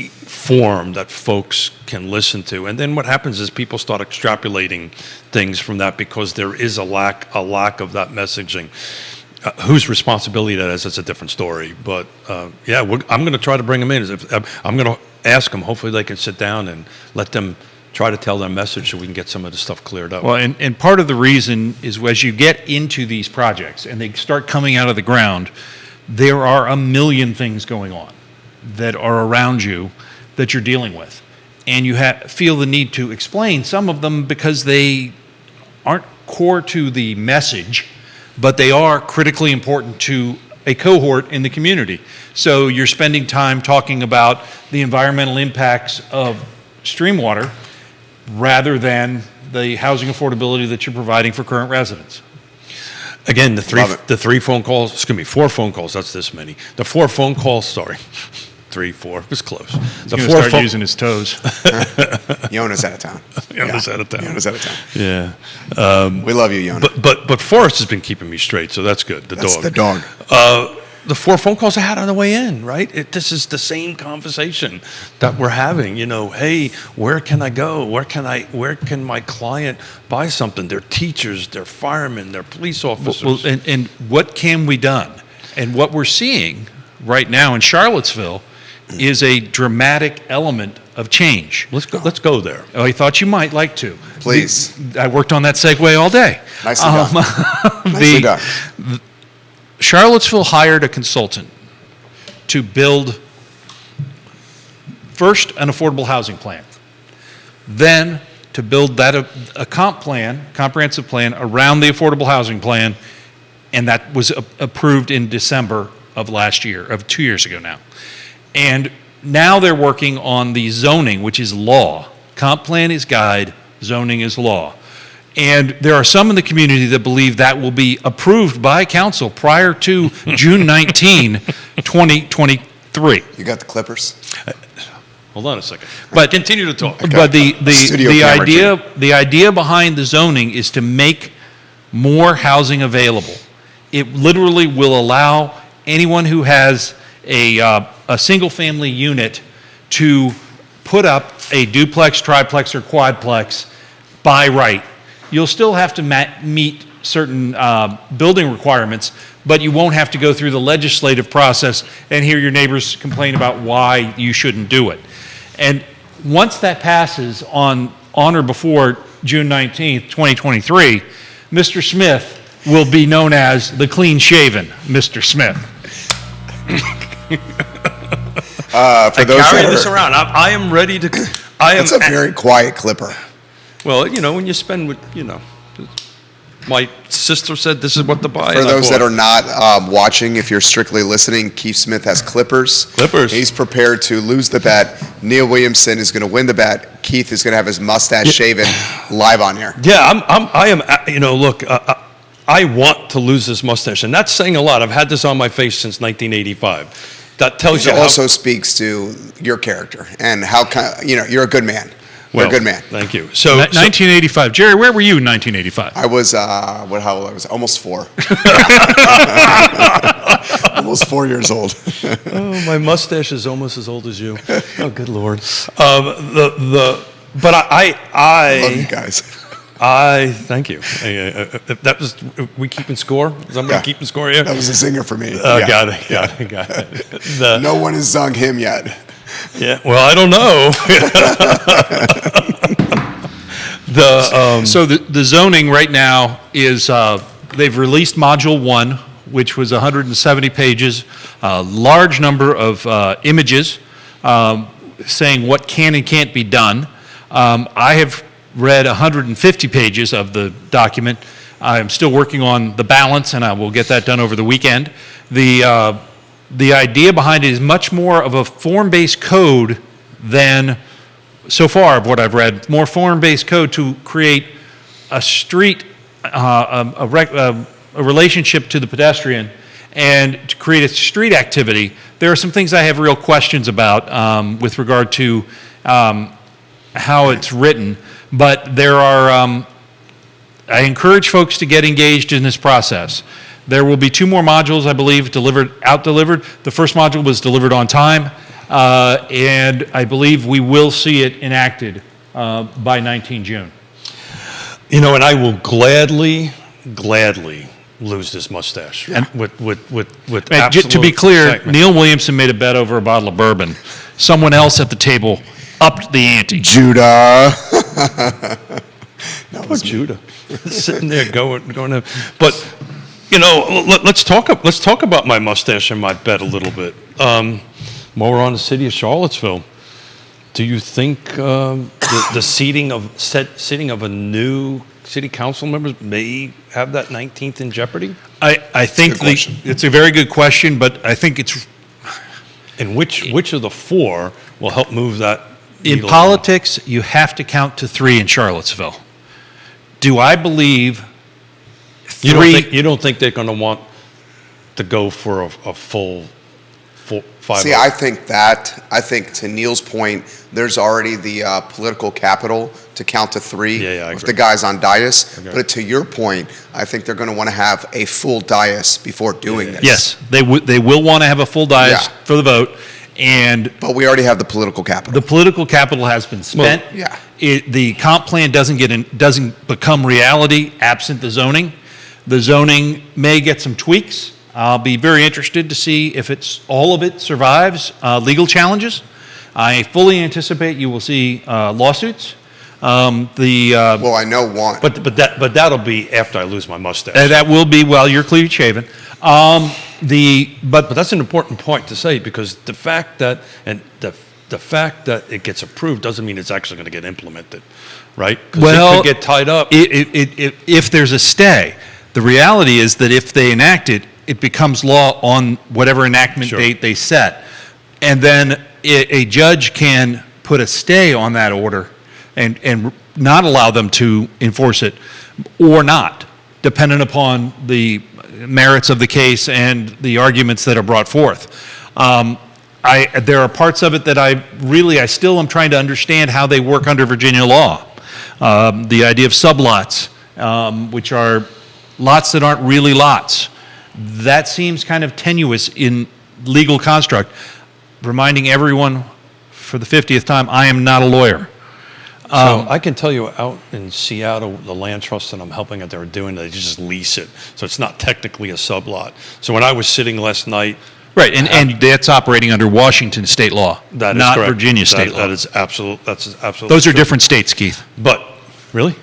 Speaker 2: form that folks can listen to. And then what happens is people start extrapolating things from that because there is a lack of that messaging. Whose responsibility that is, that's a different story. But I'm going to try to bring them in. I'm going to ask them. Hopefully they can sit down and let them try to tell their message so we can get some of the stuff cleared up.
Speaker 3: Well, and part of the reason is as you get into these projects and they start coming out of the ground, there are a million things going on that are around you that you're dealing with. And you feel the need to explain some of them because they aren't core to the message, but they are critically important to a cohort in the community. So you're spending time talking about the environmental impacts of stream water rather than the housing affordability that you're providing for current residents.
Speaker 2: Again, the 4 phone calls, that's this many. The 4 phone calls, sorry. 3, 4, it was close.
Speaker 3: He's going to start using his toes.
Speaker 1: Yonna's out of town.
Speaker 2: Yonna's out of town.
Speaker 1: Yonna's out of town.
Speaker 2: Yeah.
Speaker 1: We love you, Yonna.
Speaker 2: But Forrest has been keeping me straight, so that's good.
Speaker 1: That's
Speaker 2: dog.
Speaker 1: the dog.
Speaker 2: The 4 phone calls I had on the way in, right? This is the same conversation that we're having. Hey, where can I go? Where can my client buy something? They're teachers, they're firemen, they're police officers.
Speaker 3: Well, and what can we done? And what we're seeing right now in Charlottesville is a dramatic element of change.
Speaker 2: Let's go there.
Speaker 3: Oh, I thought you might like to.
Speaker 1: Please.
Speaker 3: I worked on that segue all day.
Speaker 1: Nicely done. Nicely done.
Speaker 3: Charlottesville hired a consultant to build first an affordable housing plan, then to build that a comprehensive plan around the affordable housing plan, and that was approved in December of last year, of 2 years ago now. And now they're working on the zoning, which is law. Comp plan is guide, zoning is law. And there are some in the community that believe that will be approved by council prior to June 19, 2023.
Speaker 1: You got the Clippers?
Speaker 2: Hold on a second.
Speaker 3: But
Speaker 2: continue to talk.
Speaker 1: Okay.
Speaker 3: But
Speaker 1: Studio
Speaker 3: the
Speaker 1: camera,
Speaker 3: idea behind the zoning is to make more housing available. It literally will allow anyone who has a single-family unit to put up a duplex, triplex, or quadplex by right. You'll still have to meet certain building requirements, but you won't have to go through the legislative process and hear your neighbors complain about why you shouldn't do it. And once that passes on or before June 19th, 2023, Mr. Smith will be known as the clean-shaven Mr. Smith.
Speaker 1: For those
Speaker 2: Carry
Speaker 1: that
Speaker 2: this
Speaker 1: are,
Speaker 2: around. I am ready to.
Speaker 1: that's a very quiet Clipper.
Speaker 2: Well, when you spend with, my sister said this is what to buy.
Speaker 1: For those that are not watching, if you're strictly listening, Keith Smith has Clippers.
Speaker 2: Clippers.
Speaker 1: He's prepared to lose the bet. Neil Williamson is going to win the bet. Keith is going to have his mustache shaven live on air.
Speaker 2: Yeah, I am. Look, I want to lose this mustache, and that's saying a lot. I've had this on my face since 1985. That tells you
Speaker 1: It
Speaker 2: how.
Speaker 1: also speaks to your character and how you're a good man. You're a good man.
Speaker 2: Thank you. So
Speaker 3: 1985. Jerry, where were you in 1985?
Speaker 1: I was how old I was? Almost 4. Almost 4 years old.
Speaker 2: Oh, my mustache is almost as old as you. Oh, good Lord. But I
Speaker 1: love you guys.
Speaker 2: thank you. That was we keeping score. Is somebody keeping score here?
Speaker 1: That was a zinger for me.
Speaker 2: Got it.
Speaker 1: No one has sung him yet.
Speaker 2: Yeah. Well, I don't know.
Speaker 3: So the zoning right now is they've released Module 1, which was 170 pages, a large number of images saying what can and can't be done. I have read 150 pages of the document. I'm still working on the balance, and I will get that done over the weekend. The idea behind it is much more of a form-based code than, so far of what I've read, more form-based code to create a street, a relationship to the pedestrian, and to create a street activity. There are some things I have real questions about with regard to how it's written, but there are, I encourage folks to get engaged in this process. There will be 2 more modules, I believe, out-delivered. The first module was delivered on time, and I believe we will see it enacted by 19 June.
Speaker 2: And I will gladly lose this mustache.
Speaker 1: Yeah.
Speaker 2: With
Speaker 3: And
Speaker 2: absolute
Speaker 3: to be clear,
Speaker 2: excitement.
Speaker 3: Neil Williamson made a bet over a bottle of bourbon. Someone else at the table upped the ante.
Speaker 1: Judah.
Speaker 2: Poor Judah, sitting there going to. But let's talk about my mustache and my bet a little bit. While we're on the city of Charlottesville, do you think the seating of a new city council members may have that 19th in jeopardy?
Speaker 3: I think
Speaker 1: That's a good question.
Speaker 3: it's a very good question, but I think it's
Speaker 2: And which of the 4 will help move that?
Speaker 3: in
Speaker 2: needle
Speaker 3: politics. You have to count to 3 in Charlottesville. Do I believe
Speaker 2: along? You don't think they're going to want to go for a full 5?
Speaker 1: See, I think to Neil's point, there's already the political capital to count to 3
Speaker 2: Yeah, I
Speaker 1: with
Speaker 2: agree.
Speaker 1: the guys on dais.
Speaker 2: Okay.
Speaker 1: But to your point, I think they're going to want to have a full dais before doing this.
Speaker 3: yes, they will want to have a full dais
Speaker 1: Yeah.
Speaker 3: for the vote, and
Speaker 1: But we already have the political capital.
Speaker 3: the political capital has been spent.
Speaker 1: yeah.
Speaker 3: The comp plan doesn't become reality absent the zoning. The zoning may get some tweaks I'll be very interested to see if all of it survives legal challenges. I fully anticipate you will see lawsuits.
Speaker 1: Well, I know one.
Speaker 2: But that'll be after I lose my mustache.
Speaker 3: That will be while you're clean shaven.
Speaker 2: But that's an important point to say, because the fact that it gets approved doesn't mean it's actually going to get implemented, right? Because it could get tied up.
Speaker 3: If there's a stay, the reality is that if they enact it, it becomes law on whatever enactment date they set. And then a judge can put a stay on that order and not allow them to enforce it, or not, dependent upon the merits of the case and the arguments that are brought forth. There are parts of it that I still am trying to understand how they work under Virginia law. The idea of sublots, which are lots that aren't really lots. That seems kind of tenuous in legal construct. Reminding everyone for the 50th time, I am not a lawyer.
Speaker 2: So I can tell you, out in Seattle, the land trust that I'm helping out, they're doing, they just lease it. So it's not technically a sublot. So when I was sitting last night.
Speaker 3: Right, and that's operating under Washington state law,
Speaker 2: That is
Speaker 3: not
Speaker 2: correct.
Speaker 3: Virginia state law.
Speaker 2: That's absolutely
Speaker 3: Those are
Speaker 2: true.
Speaker 3: different states, Keith.
Speaker 2: But, really?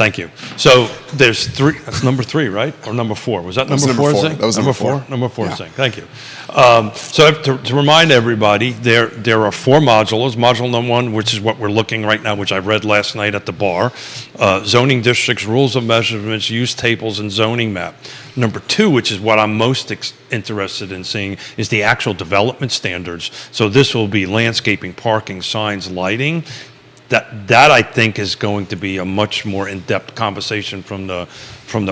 Speaker 2: Thank you. So there's three, that's number 3, right? Or number 4? Was that number
Speaker 1: was
Speaker 2: 4?
Speaker 1: number 4.
Speaker 2: Zing?
Speaker 1: That was number 4.
Speaker 2: Number 4,
Speaker 1: Yeah.
Speaker 2: Zing. Thank you. So to remind everybody, there are 4 modules. Module number 1, which is what we're looking right now, which I read last night at the bar. Zoning districts, rules of measurements, use tables, and zoning map. Number 2, which is what I'm most interested in seeing, is the actual development standards. So this will be landscaping, parking, signs, lighting. That I think is going to be a much more in-depth conversation from the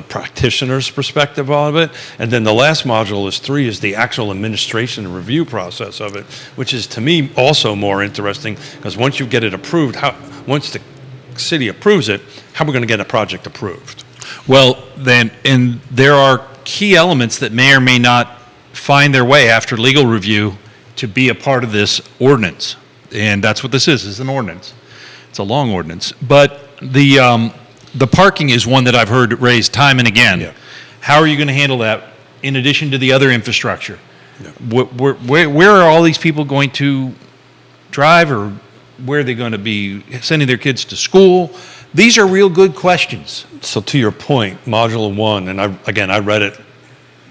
Speaker 2: practitioner's perspective of it. And then the last module is 3, is the actual administration and review process of it, which is to me also more interesting, because once you get it approved, once the city approves it, how are we going to get a project approved?
Speaker 3: Well, then, and there are key elements that may or may not find their way after legal review to be a part of this ordinance. And that's what this is an ordinance. It's a long ordinance. But the parking is one that I've heard raised time and again.
Speaker 2: Yeah.
Speaker 3: How are you going to handle that in addition to the other infrastructure?
Speaker 2: Yeah.
Speaker 3: Where are all these people going to drive, or where are they going to be sending their kids to school? These are real good questions.
Speaker 2: So to your point, module 1, and I read it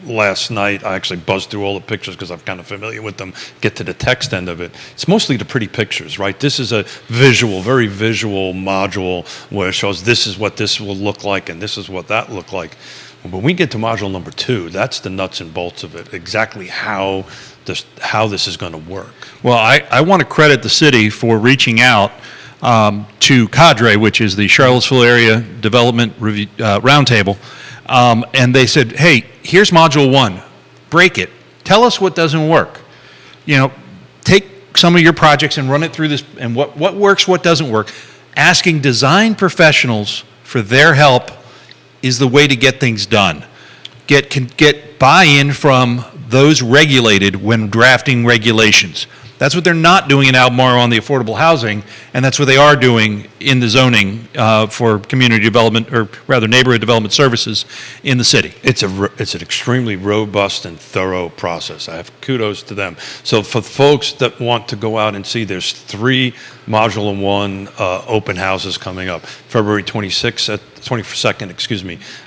Speaker 2: last night. I actually buzzed through all the pictures because I'm kind of familiar with them, get to the text end of it. It's mostly the pretty pictures, right? This is a very visual module where it shows this is what this will look like and this is what that look like. When we get to module number 2, that's the nuts and bolts of it, exactly how this is going to work.
Speaker 3: Well, I want to credit the city for reaching out to Cadre, which is the Charlottesville Area Development Review, Roundtable, and they said, hey, here's module 1, break it. Tell us what doesn't work. Take some of your projects and run it through this, and what works, what doesn't work. Asking design professionals for their help is the way to get things done. Get buy-in from those regulated when drafting regulations. That's what they're not doing in Albemarle on the affordable housing, and that's what they are doing in the zoning for community development, or rather neighborhood development services in the city.
Speaker 2: It's an extremely robust and thorough process. I have kudos to them. So for folks that want to go out and see, there's 3 module 1 open houses coming up. February 22nd,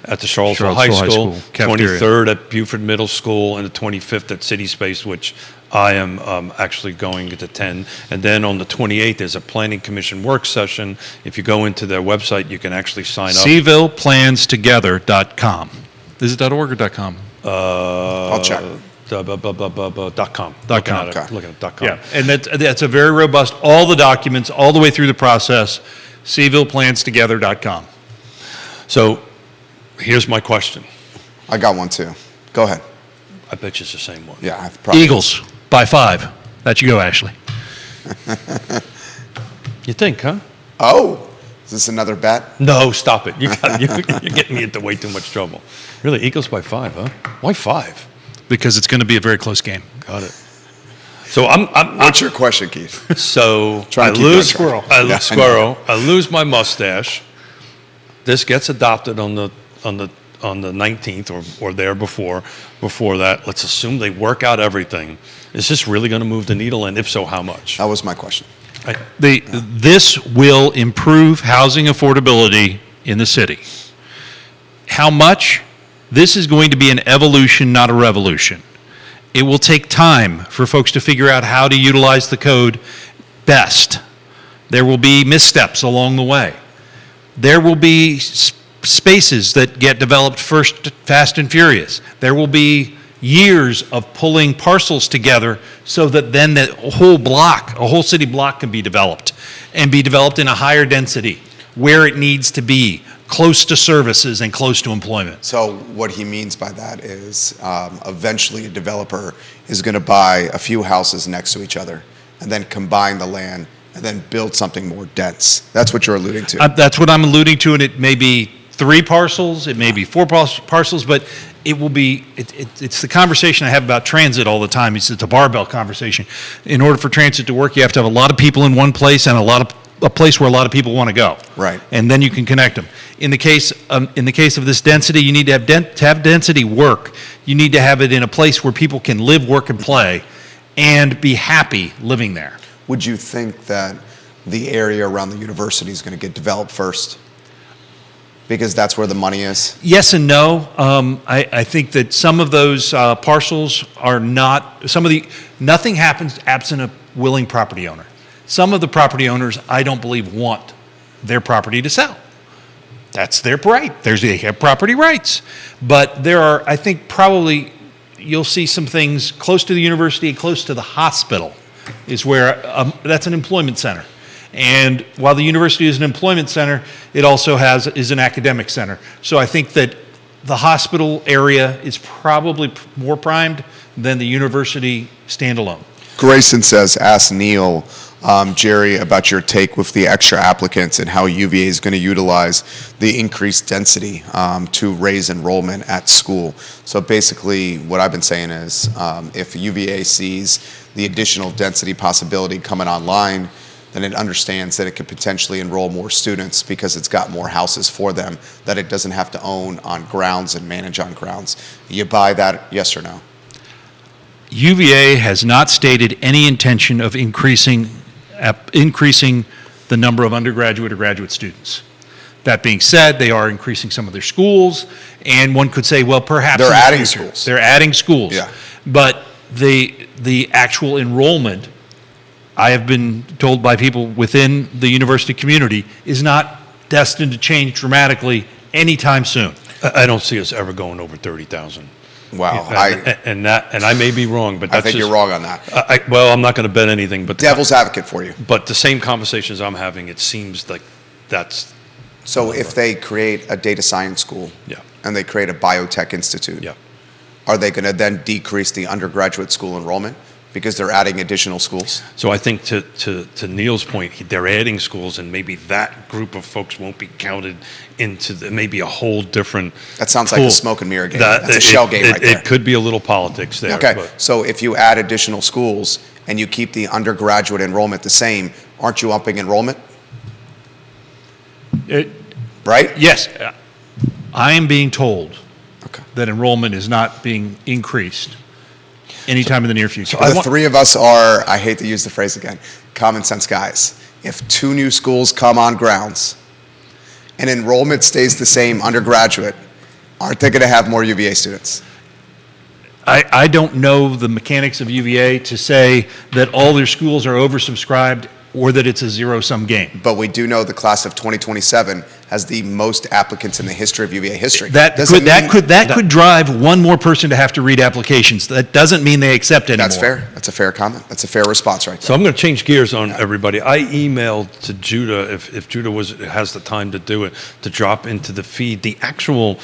Speaker 2: at the Charlottesville High School,
Speaker 3: cafeteria.
Speaker 2: 23rd at Buford Middle School, and the 25th at City Space, which I am actually going to attend. And then on the 28th, there's a Planning Commission work session. If you go into their website, you can actually sign up.
Speaker 3: CVillePlansTogether.com. Is it .org or .com?
Speaker 1: I'll check.
Speaker 2: .com. Looking at .com.
Speaker 3: Yeah, and that's a very robust, all the documents, all the way through the process, CVillePlansTogether.com.
Speaker 2: So here's my question.
Speaker 1: I got one too. Go ahead.
Speaker 2: I bet you it's the same one.
Speaker 1: Yeah, I probably.
Speaker 3: Eagles by 5. That you go, Ashley.
Speaker 2: You think, huh?
Speaker 1: Oh, is this another bet?
Speaker 2: No, stop it. You're getting me into way too much trouble. Really, Eagles by 5, huh? Why 5?
Speaker 3: Because it's going to be a very close game.
Speaker 2: Got it. So
Speaker 1: What's your question, Keith?
Speaker 2: So
Speaker 1: Trying
Speaker 2: I
Speaker 1: to keep
Speaker 2: lose
Speaker 1: that track.
Speaker 2: I lose my mustache. This gets adopted on the the 19th or there before that. Let's assume they work out everything. Is this really going to move the needle, and if so, how much?
Speaker 1: That was my question.
Speaker 3: This will improve housing affordability in the city. How much? This is going to be an evolution, not a revolution. It will take time for folks to figure out how to utilize the code best. There will be missteps along the way. There will be spaces that get developed first, fast and furious. There will be years of pulling parcels together so that then the whole block, a whole city block, can be developed and be developed in a higher density where it needs to be, close to services and close to employment.
Speaker 1: So what he means by that is eventually a developer is going to buy a few houses next to each other and then combine the land and then build something more dense. That's what you're alluding to.
Speaker 3: That's what I'm alluding to, and it may be 3 parcels, it may be 4 parcels, but it will be, it's the conversation I have about transit all the time. It's a barbell conversation. In order for transit to work, you have to have a lot of people in one place and a place where a lot of people want to go.
Speaker 1: Right.
Speaker 3: And then you can connect them. In the case of this density, you need to have density work. You need to have it in a place where people can live, work, and play, and be happy living there.
Speaker 1: Would you think that the area around the university is going to get developed first? Because that's where the money is?
Speaker 3: Yes and no. I think that some of those parcels are not, nothing happens absent a willing property owner. Some of the property owners, I don't believe, want their property to sell. That's their right. They have property rights. But there are, I think probably you'll see some things close to the university and close to the hospital is where, that's an employment center. And while the university is an employment center, it also is an academic center. So I think that the hospital area is probably more primed than the university standalone.
Speaker 1: Grayson says, ask Neil, Jerry, about your take with the extra applicants and how UVA is going to utilize the increased density to raise enrollment at school. So basically what I've been saying is if UVA sees the additional density possibility coming online, then it understands that it could potentially enroll more students because it's got more houses for them that it doesn't have to own on grounds and manage on grounds. You buy that, yes or no?
Speaker 3: UVA has not stated any intention of increasing the number of undergraduate or graduate students. That being said, they are increasing some of their schools, and one could say, well, perhaps
Speaker 1: they're adding schools.
Speaker 3: They're adding schools.
Speaker 1: Yeah.
Speaker 3: But the actual enrollment, I have been told by people within the university community, is not destined to change dramatically anytime soon.
Speaker 2: I don't see us ever going over 30,000.
Speaker 1: Wow.
Speaker 2: And I may be wrong, but that's
Speaker 1: I think you're wrong on that.
Speaker 2: Well, I'm not going to bet anything. But
Speaker 1: Devil's advocate for you.
Speaker 2: But the same conversations I'm having, it seems like that's.
Speaker 1: So if they create a data science school,
Speaker 2: Yeah.
Speaker 1: and they create a biotech institute,
Speaker 2: Yeah.
Speaker 1: are they going to then decrease the undergraduate school enrollment because they're adding additional schools?
Speaker 2: So I think to Neil's point, they're adding schools, and maybe that group of folks won't be counted into maybe a whole different.
Speaker 1: That sounds like
Speaker 2: pool.
Speaker 1: a smoke and mirror game. That's a shell game right there.
Speaker 2: It could be a little politics there.
Speaker 1: Okay,
Speaker 2: But
Speaker 1: so if you add additional schools and you keep the undergraduate enrollment the same, aren't you upping enrollment? Right?
Speaker 3: Yes, I am being told
Speaker 1: Okay.
Speaker 3: that enrollment is not being increased anytime in the near future.
Speaker 1: The three of us are, I hate to use the phrase again, common sense guys. If 2 new schools come on grounds and enrollment stays the same undergraduate, aren't they going to have more UVA students?
Speaker 3: I don't know the mechanics of UVA to say that all their schools are oversubscribed or that it's a zero-sum game.
Speaker 1: But we do know the class of 2027 has the most applicants in the history of UVA history.
Speaker 3: That could drive one more person to have to read applications. That doesn't mean they accept anymore.
Speaker 1: That's fair. That's a fair comment. That's a fair response right there.
Speaker 2: So I'm going to change gears on everybody. I emailed to Judah, if Judah has the time to do it, to drop into the feed the actual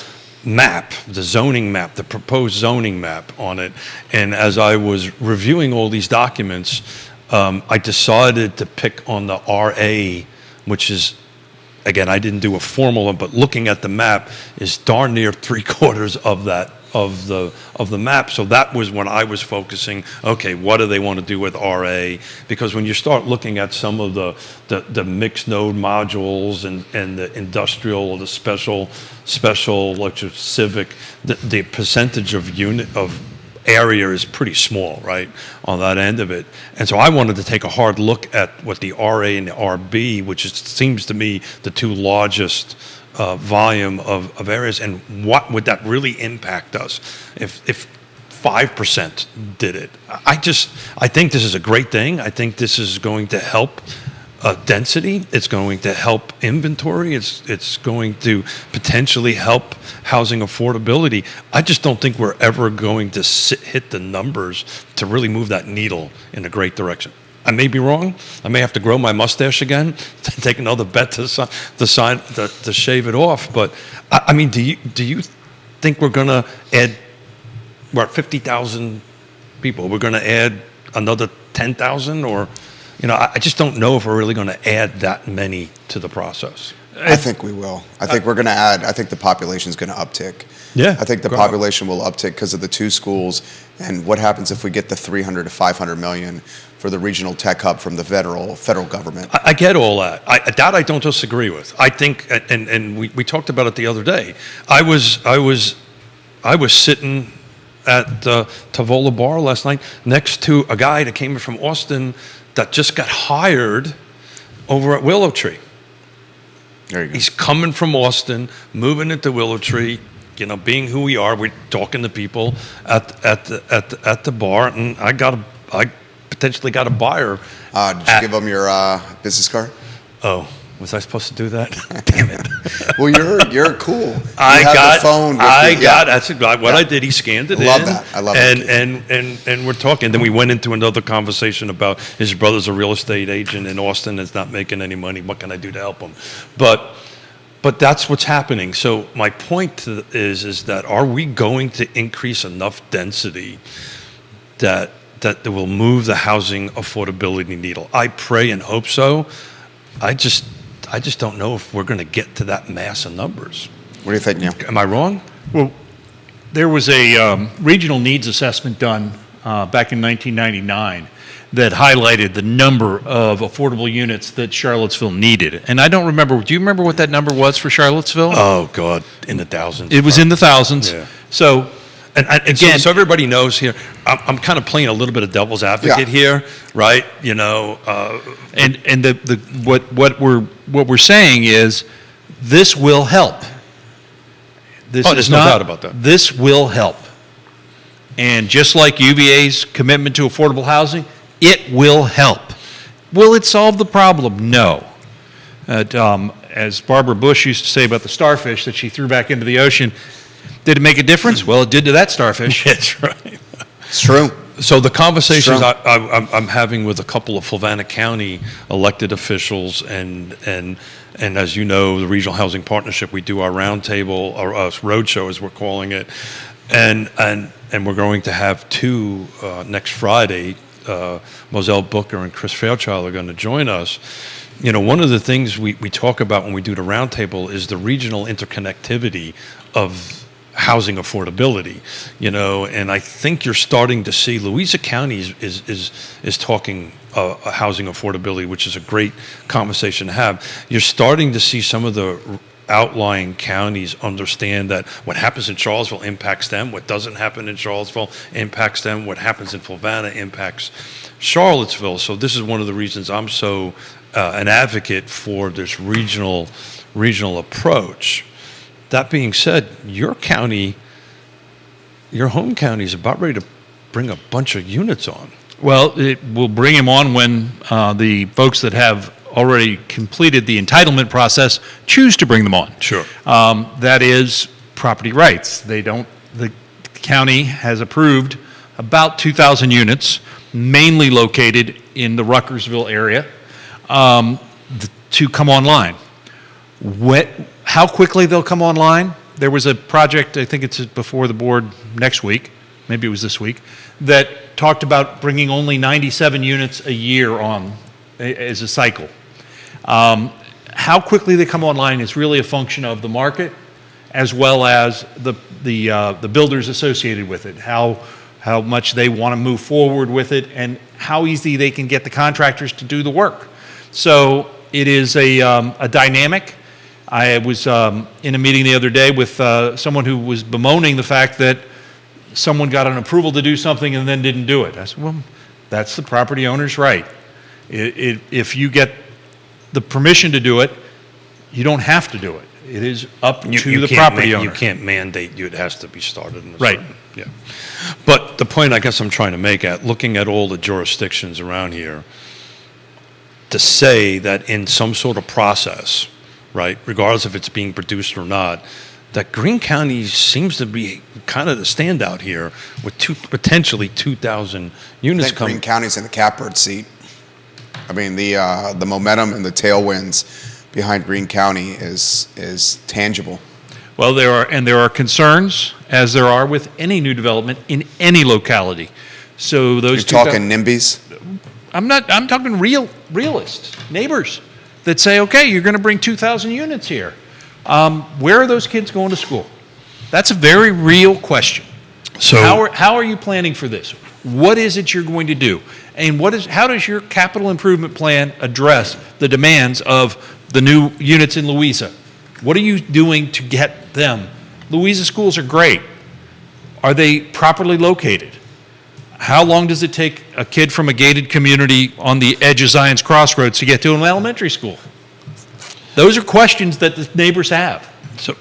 Speaker 2: map, the zoning map, the proposed zoning map on it. And as I was reviewing all these documents, I decided to pick on the RA, which is, again, I didn't do a formal one, but looking at the map is darn near 3/4 of of the map. So that was when I was focusing, okay, what do they want to do with RA? Because when you start looking at some of the mixed node modules and the industrial or the special like your civic, the percentage of area is pretty small, right, on that end of it. And so I wanted to take a hard look at what the RA and the RB, which seems to me the two largest volume of areas, and what would that really impact us if 5% did it. I think this is a great thing. I think this is going to help density. It's going to help inventory. It's going to potentially help housing affordability. I just don't think we're ever going to hit the numbers to really move that needle in a great direction. I may be wrong. I may have to grow my mustache again, to take another bet to shave it off. But I mean, do you think we're going to add? We're at 50,000 people. We're going to add another 10,000, or I just don't know if we're really going to add that many to the process.
Speaker 1: I think we will. I think we're going to add. I think the population is going to uptick.
Speaker 2: Yeah.
Speaker 1: I think the population will uptick because of the two schools. And what happens if we get the 300 to 500 million for the regional tech hub from the federal government?
Speaker 2: I get all that. That I don't disagree with. I think, and we talked about it the other day. I was sitting at Tavola Bar last night next to a guy that came in from Austin that just got hired over at Willow Tree.
Speaker 1: There you go.
Speaker 2: He's coming from Austin, moving into Willow Tree, being who we are. We're talking to people at the bar, and I potentially got a buyer.
Speaker 1: Did you give them your business card?
Speaker 2: Oh, was I supposed to do that? Damn it.
Speaker 1: Well, you're cool.
Speaker 2: I got
Speaker 1: the phone.
Speaker 2: that's what I did. He scanned it.
Speaker 1: I love that. I love
Speaker 2: it. And we're talking. Then we went into another conversation about his brother's a real estate agent in Austin that's not making any money. What can I do to help him? But that's what's happening. So my point is that are we going to increase enough density that will move the housing affordability needle? I pray and hope so. I just don't know if we're going to get to that mass of numbers.
Speaker 1: What do you think, Neil?
Speaker 2: Am I wrong?
Speaker 3: Well, there was a regional needs assessment done back in 1999 that highlighted the number of affordable units that Charlottesville needed. And I don't remember, do you remember what that number was for Charlottesville?
Speaker 2: Oh, God, in the thousands.
Speaker 3: It was in the thousands.
Speaker 2: Yeah.
Speaker 3: So,
Speaker 2: and again, so everybody knows here, I'm kind of playing a little bit of devil's advocate here, right?
Speaker 3: And what we're saying is this will help.
Speaker 2: There's no doubt about that.
Speaker 3: This will help. And just like UVA's commitment to affordable housing, it will help. Will it solve the problem? No. As Barbara Bush used to say about the starfish that she threw back into the ocean, did it make a difference? Well, it did to that starfish.
Speaker 2: That's right.
Speaker 1: It's true.
Speaker 2: So the conversations I'm having with a couple of Fluvanna County elected officials, and as you know, the Regional Housing Partnership, we do our roundtable, or roadshow as we're calling it, and we're going to have two next Friday. Moselle Booker and Chris Fairchild are going to join us. One of the things we talk about when we do the roundtable is the regional interconnectivity of housing affordability, and I think you're starting to see Louisa County is talking housing affordability, which is a great conversation to have. You're starting to see some of the outlying counties understand that what happens in Charlottesville impacts them, what doesn't happen in Charlottesville impacts them, what happens in Fluvanna impacts Charlottesville. So this is one of the reasons I'm so an advocate for this regional approach. That being said, your home county is about ready to bring a bunch of units on.
Speaker 3: Well, it will bring them on when the folks that have already completed the entitlement process choose to bring them on.
Speaker 2: Sure.
Speaker 3: That is property rights. The county has approved about 2,000 units, mainly located in the Ruckersville area, to come online. How quickly they'll come online? There was a project, I think it's before the board next week, maybe it was this week, that talked about bringing only 97 units a year on as a cycle. How quickly they come online is really a function of the market as well as the builders associated with it, how much they want to move forward with it, and how easy they can get the contractors to do the work. So it is a dynamic. I was in a meeting the other day with someone who was bemoaning the fact that someone got an approval to do something and then didn't do it. I said, well, that's the property owner's right. If you get the permission to do it, you don't have to do it. It is up to the property owner.
Speaker 2: You can't mandate it has to be started in a
Speaker 3: Right.
Speaker 2: certain, yeah. But the point I guess I'm trying to make looking at all the jurisdictions around here, to say that in some sort of process, right, regardless if it's being produced or not, that Greene County seems to be kind of the standout here with potentially 2,000
Speaker 1: I
Speaker 2: units
Speaker 1: think
Speaker 2: coming.
Speaker 1: Greene County's in the catbird seat. I mean, the momentum and the tailwinds behind Greene County is tangible.
Speaker 3: Well, there are concerns, as there are with any new development in any locality. So those
Speaker 1: You're talking NIMBYs?
Speaker 3: I'm talking realists, neighbors that say, okay, you're going to bring 2,000 units here. Where are those kids going to school? That's a very real question.
Speaker 2: So
Speaker 3: How are you planning for this? What is it you're going to do? And how does your capital improvement plan address the demands of the new units in Louisa? What are you doing to get them? Louisa schools are great. Are they properly located? How long does it take a kid from a gated community on the edge of Zion's Crossroads to get to an elementary school? Those are questions that the neighbors have.
Speaker 2: So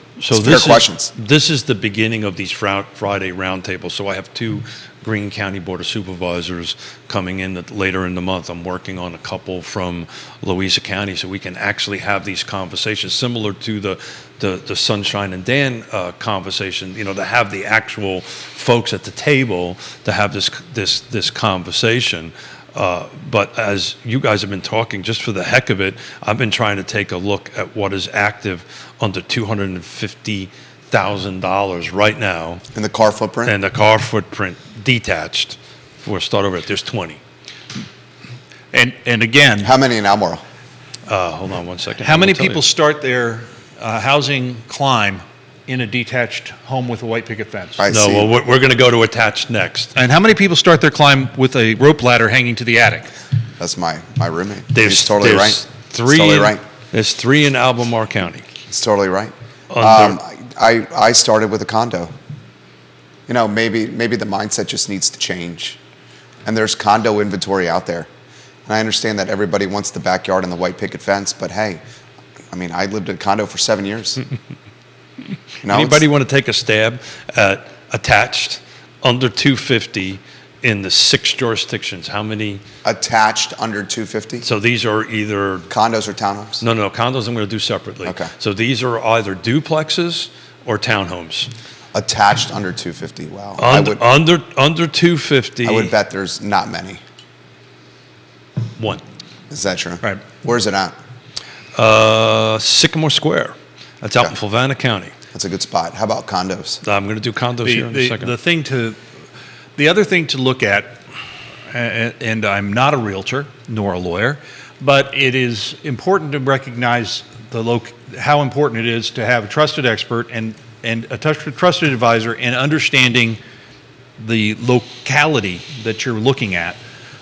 Speaker 1: questions.
Speaker 2: This is the beginning of these Friday roundtables. So I have two Greene County Board of Supervisors coming in later in the month. I'm working on a couple from Louisa County, so we can actually have these conversations similar to the Sunshine and Dan conversation. To have the actual folks at the table to have this conversation. But as you guys have been talking, just for the heck of it, I've been trying to take a look at what is active under $250,000 right now.
Speaker 1: And the car footprint?
Speaker 2: And the car footprint detached. For a start over, there's 20.
Speaker 3: And again,
Speaker 1: How many in Almora?
Speaker 2: Hold on one second.
Speaker 3: how many
Speaker 2: I'll tell
Speaker 3: people
Speaker 2: you.
Speaker 3: start their housing climb in a detached home with a white picket fence?
Speaker 1: I
Speaker 2: No,
Speaker 1: see.
Speaker 2: well, we're going to go to attached next.
Speaker 3: And how many people start their climb with a rope ladder hanging to the attic?
Speaker 1: That's my roommate.
Speaker 2: There's
Speaker 1: He's totally
Speaker 2: there's
Speaker 1: right.
Speaker 2: Three.
Speaker 1: He's totally right.
Speaker 2: There's 3 in Albemarle County.
Speaker 1: He's totally right.
Speaker 2: Under-
Speaker 1: I started with a condo. Maybe the mindset just needs to change. And there's condo inventory out there. And I understand that everybody wants the backyard and the white picket fence, but hey, I lived in a condo for 7 years.
Speaker 2: Anybody want to take a stab at attached under 250 in the 6 jurisdictions? How many?
Speaker 1: Attached under 250?
Speaker 2: So these are either
Speaker 1: Condos or townhomes?
Speaker 2: no condos. I'm going to do separately.
Speaker 1: Okay.
Speaker 2: So these are either duplexes or townhomes.
Speaker 1: Attached under 250. Wow.
Speaker 2: Under 250.
Speaker 1: I would bet there's not many.
Speaker 2: 1.
Speaker 1: Is that true?
Speaker 3: Right.
Speaker 1: Where's it at?
Speaker 2: Sycamore Square. That's out in
Speaker 1: Okay.
Speaker 2: Fluvanna County.
Speaker 1: That's a good spot. How about condos?
Speaker 2: I'm going to do condos here in a second.
Speaker 3: The other thing to look at, and I'm not a realtor nor a lawyer, but it is important to recognize how important it is to have a trusted expert and a trusted advisor in understanding the locality that you're looking at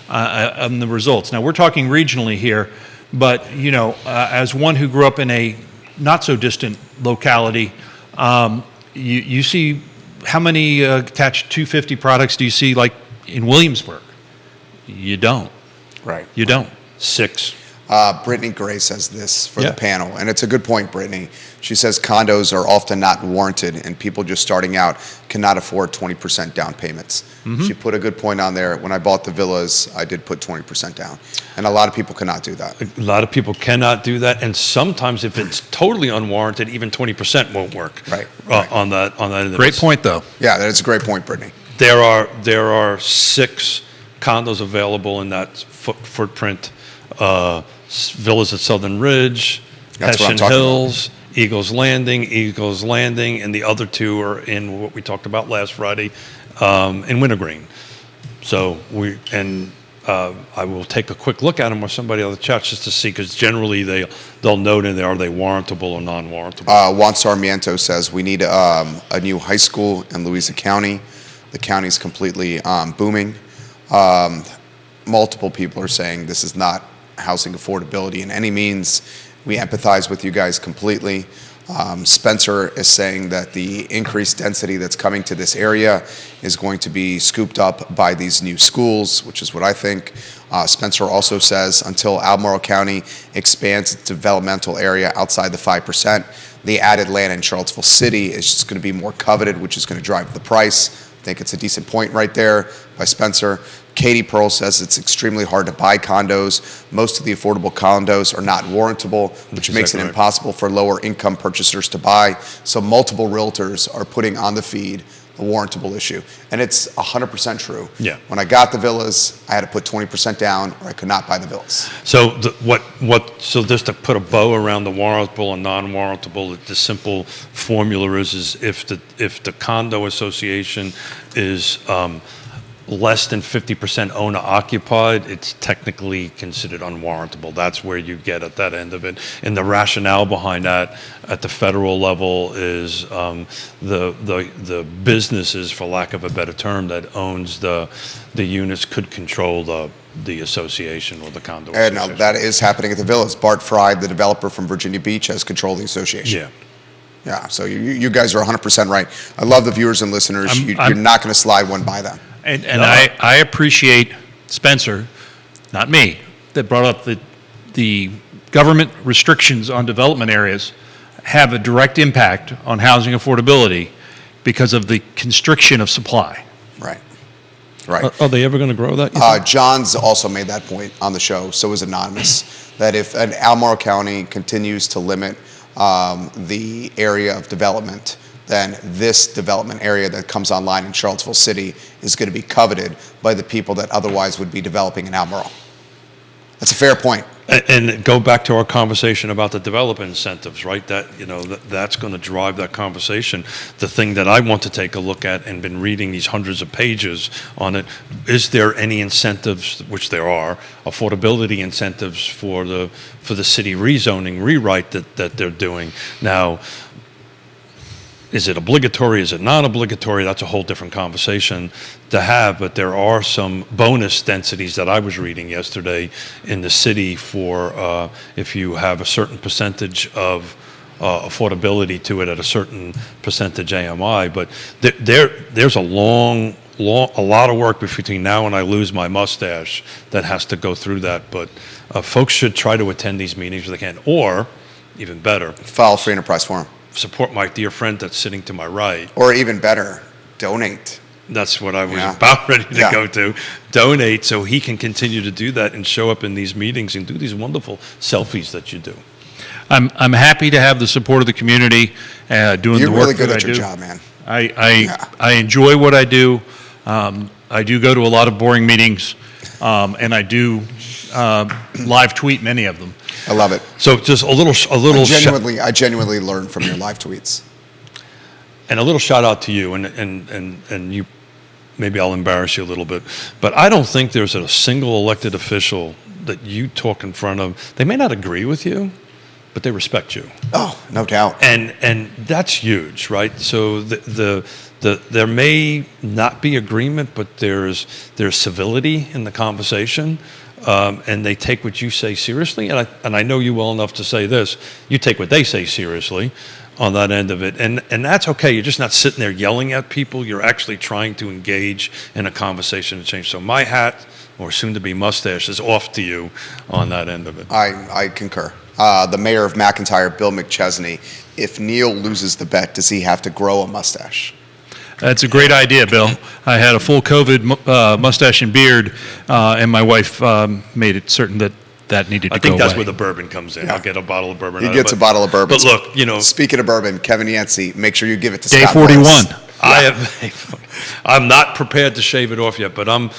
Speaker 3: and the results. Now, we're talking regionally here, but as one who grew up in a not so distant locality, you see how many attached 250 products do you see like in Williamsburg? You don't.
Speaker 1: Right.
Speaker 3: You don't.
Speaker 2: 6.
Speaker 1: Brittany Gray says this for
Speaker 2: Yeah.
Speaker 1: the panel, and it's a good point, Brittany. She says condos are often not warranted, and people just starting out cannot afford 20% down payments.
Speaker 2: Mm-hmm.
Speaker 1: She put a good point on there. When I bought the villas, I did put 20% down, and a lot of people cannot do that.
Speaker 2: A lot of people cannot do that, and sometimes if it's totally unwarranted, even 20% won't work.
Speaker 1: Right.
Speaker 2: On that end of
Speaker 3: Great
Speaker 2: it.
Speaker 3: point, though.
Speaker 1: Yeah, that's a great point, Brittany.
Speaker 2: There are 6 condos available in that footprint. Villas at Southern Ridge,
Speaker 1: That's what I'm
Speaker 2: Hessian
Speaker 1: talking
Speaker 2: Hills, Eagles Landing, and the other 2 are in what we talked about last Friday, in Wintergreen. So I will take a quick look at them or somebody on the chat just to see, because generally they'll note in there, are they warrantable or non-warrantable?
Speaker 1: Juan Sarmiento says we need a new high school in Louisa County. The county's completely booming. Multiple people are saying this is not housing affordability in any means. We empathize with you guys completely. Spencer is saying that the increased density that's coming to this area is going to be scooped up by these new schools, which is what I think. Spencer also says until Albemarle County expands its developmental area outside the 5%, the added land in Charlottesville City is just going to be more coveted, which is going to drive the price. I think it's a decent point right there by Spencer. Katie Pearl says it's extremely hard to buy condos. Most of the affordable condos are not warrantable, which makes it impossible for lower income purchasers to buy. So multiple realtors are putting on the feed the warrantable issue. And it's 100% true.
Speaker 2: Yeah.
Speaker 1: When I got the villas, I had to put 20% down or I could not buy the villas.
Speaker 2: So so just to put a bow around the warrantable and non-warrantable, the simple formula is if the condo association is less than 50% owner occupied, it's technically considered unwarrantable. That's where you get at that end of it. And the rationale behind that at the federal level is the businesses, for lack of a better term, that owns the units could control the association or the condo
Speaker 1: And
Speaker 2: association.
Speaker 1: that is happening at the villas. Bart Fry, the developer from Virginia Beach, has control of the association.
Speaker 2: Yeah.
Speaker 1: Yeah, so you guys are 100% right. I love the viewers and listeners. You're not going to slide one by them.
Speaker 3: And I appreciate Spencer, not me, that brought up the government restrictions on development areas have a direct impact on housing affordability because of the constriction of supply.
Speaker 1: Right. Right.
Speaker 2: Are they ever going to grow that, you think?
Speaker 1: John's also made that point on the show, so is Anonymous, that if an Albemarle County continues to limit the area of development, then this development area that comes online in Charlottesville City is going to be coveted by the people that otherwise would be developing in Albemarle. That's a fair point.
Speaker 2: And go back to our conversation about the development incentives, right? That's going to drive that conversation. The thing that I want to take a look at and been reading these hundreds of pages on it, is there any incentives, which there are, affordability incentives for the city rezoning rewrite that they're doing now? Is it obligatory? Is it not obligatory? That's a whole different conversation to have, but there are some bonus densities that I was reading yesterday in the city for if you have a certain percentage of affordability to it at a certain percentage AMI. But there's a lot of work between now and I lose my mustache that has to go through that. But folks should try to attend these meetings if they can, or even better,
Speaker 1: File Free Enterprise Forum.
Speaker 2: Support my dear friend that's sitting to my right.
Speaker 1: Or even better, donate.
Speaker 2: That's what I was about ready to go to. Donate so he can continue to do that and show up in these meetings and do these wonderful selfies that you do.
Speaker 3: I'm happy to have the support of the community doing the work that I do.
Speaker 1: You're really good at your job, man.
Speaker 3: I enjoy what I do. I do go to a lot of boring meetings, and I do live tweet many of them.
Speaker 1: I love it.
Speaker 2: So just a little.
Speaker 1: I genuinely learn from your live tweets.
Speaker 2: And a little shout out to you, and you. Maybe I'll embarrass you a little bit, but I don't think there's a single elected official that you talk in front of. They may not agree with you, but they respect you.
Speaker 1: Oh, no doubt.
Speaker 2: And that's huge, right? So there may not be agreement, but there's civility in the conversation. And they take what you say seriously, and I know you well enough to say this, you take what they say seriously on that end of it, and that's okay. You're just not sitting there yelling at people, you're actually trying to engage in a conversation to change. So my hat, or soon-to-be mustache, is off to you on that end of it.
Speaker 1: I concur. The mayor of McIntyre, Bill McChesney, if Neil loses the bet, does he have to grow a mustache?
Speaker 3: That's a great idea, Bill. I had a full COVID mustache and beard, and my wife made it certain that needed to go away.
Speaker 2: I think that's where the bourbon comes in. Yeah. I'll get a bottle of bourbon.
Speaker 1: He gets a bottle of bourbon.
Speaker 2: But look,
Speaker 1: Speaking of bourbon, Kevin Yancey, make sure you give it to
Speaker 3: Day
Speaker 1: Scott
Speaker 3: 41.
Speaker 1: Morris.
Speaker 2: I'm not prepared to shave it off yet, but I'm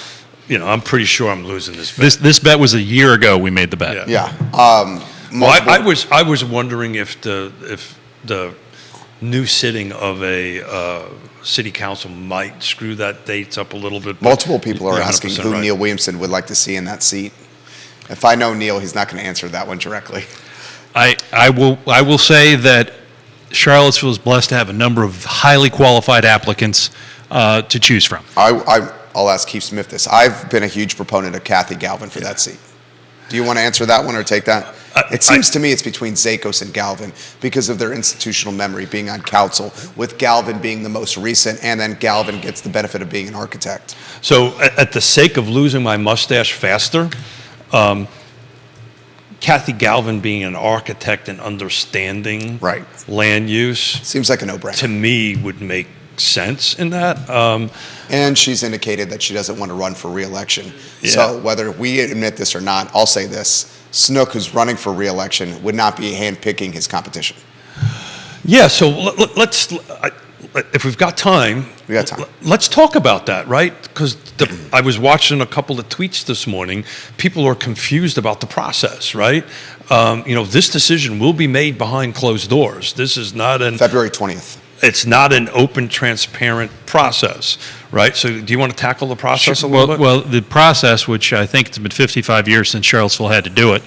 Speaker 2: pretty sure I'm losing this bet.
Speaker 3: This bet was a year ago we made the bet.
Speaker 1: Yeah.
Speaker 2: I was wondering if the new sitting of a city council might screw that dates up a little bit. but
Speaker 1: Multiple people are
Speaker 2: you're
Speaker 1: asking
Speaker 2: 100%
Speaker 1: who
Speaker 2: right.
Speaker 1: Neil Williamson would like to see in that seat. If I know Neil, he's not going to answer that one directly.
Speaker 3: I will say that Charlottesville is blessed to have a number of highly qualified applicants to choose from.
Speaker 1: I'll ask Keith Smith this. I've been a huge proponent of Kathy Galvin for that seat. Do you want to answer that one or take that? It seems to me it's between Zakos and Galvin because of their institutional memory being on council, with Galvin being the most recent, and then Galvin gets the benefit of being an architect.
Speaker 2: So at the sake of losing my mustache faster, Kathy Galvin being an architect and understanding
Speaker 1: Right.
Speaker 2: land use,
Speaker 1: Seems like a no-brainer.
Speaker 2: to me would make sense in that.
Speaker 1: And she's indicated that she doesn't want to run for re-election.
Speaker 2: Yeah.
Speaker 1: So whether we admit this or not, I'll say this. Snook, who's running for re-election, would not be handpicking his competition.
Speaker 2: Yeah, so let's, if we've got time,
Speaker 1: We got time.
Speaker 2: let's talk about that, right? Because I was watching a couple of tweets this morning. People are confused about the process, right? This decision will be made behind closed doors. This is not
Speaker 1: February 20th.
Speaker 2: it's not an open, transparent process, right? So do you want to tackle the process a little bit?
Speaker 3: Well, the process, which I think it's been 55 years since Charlottesville had to do it,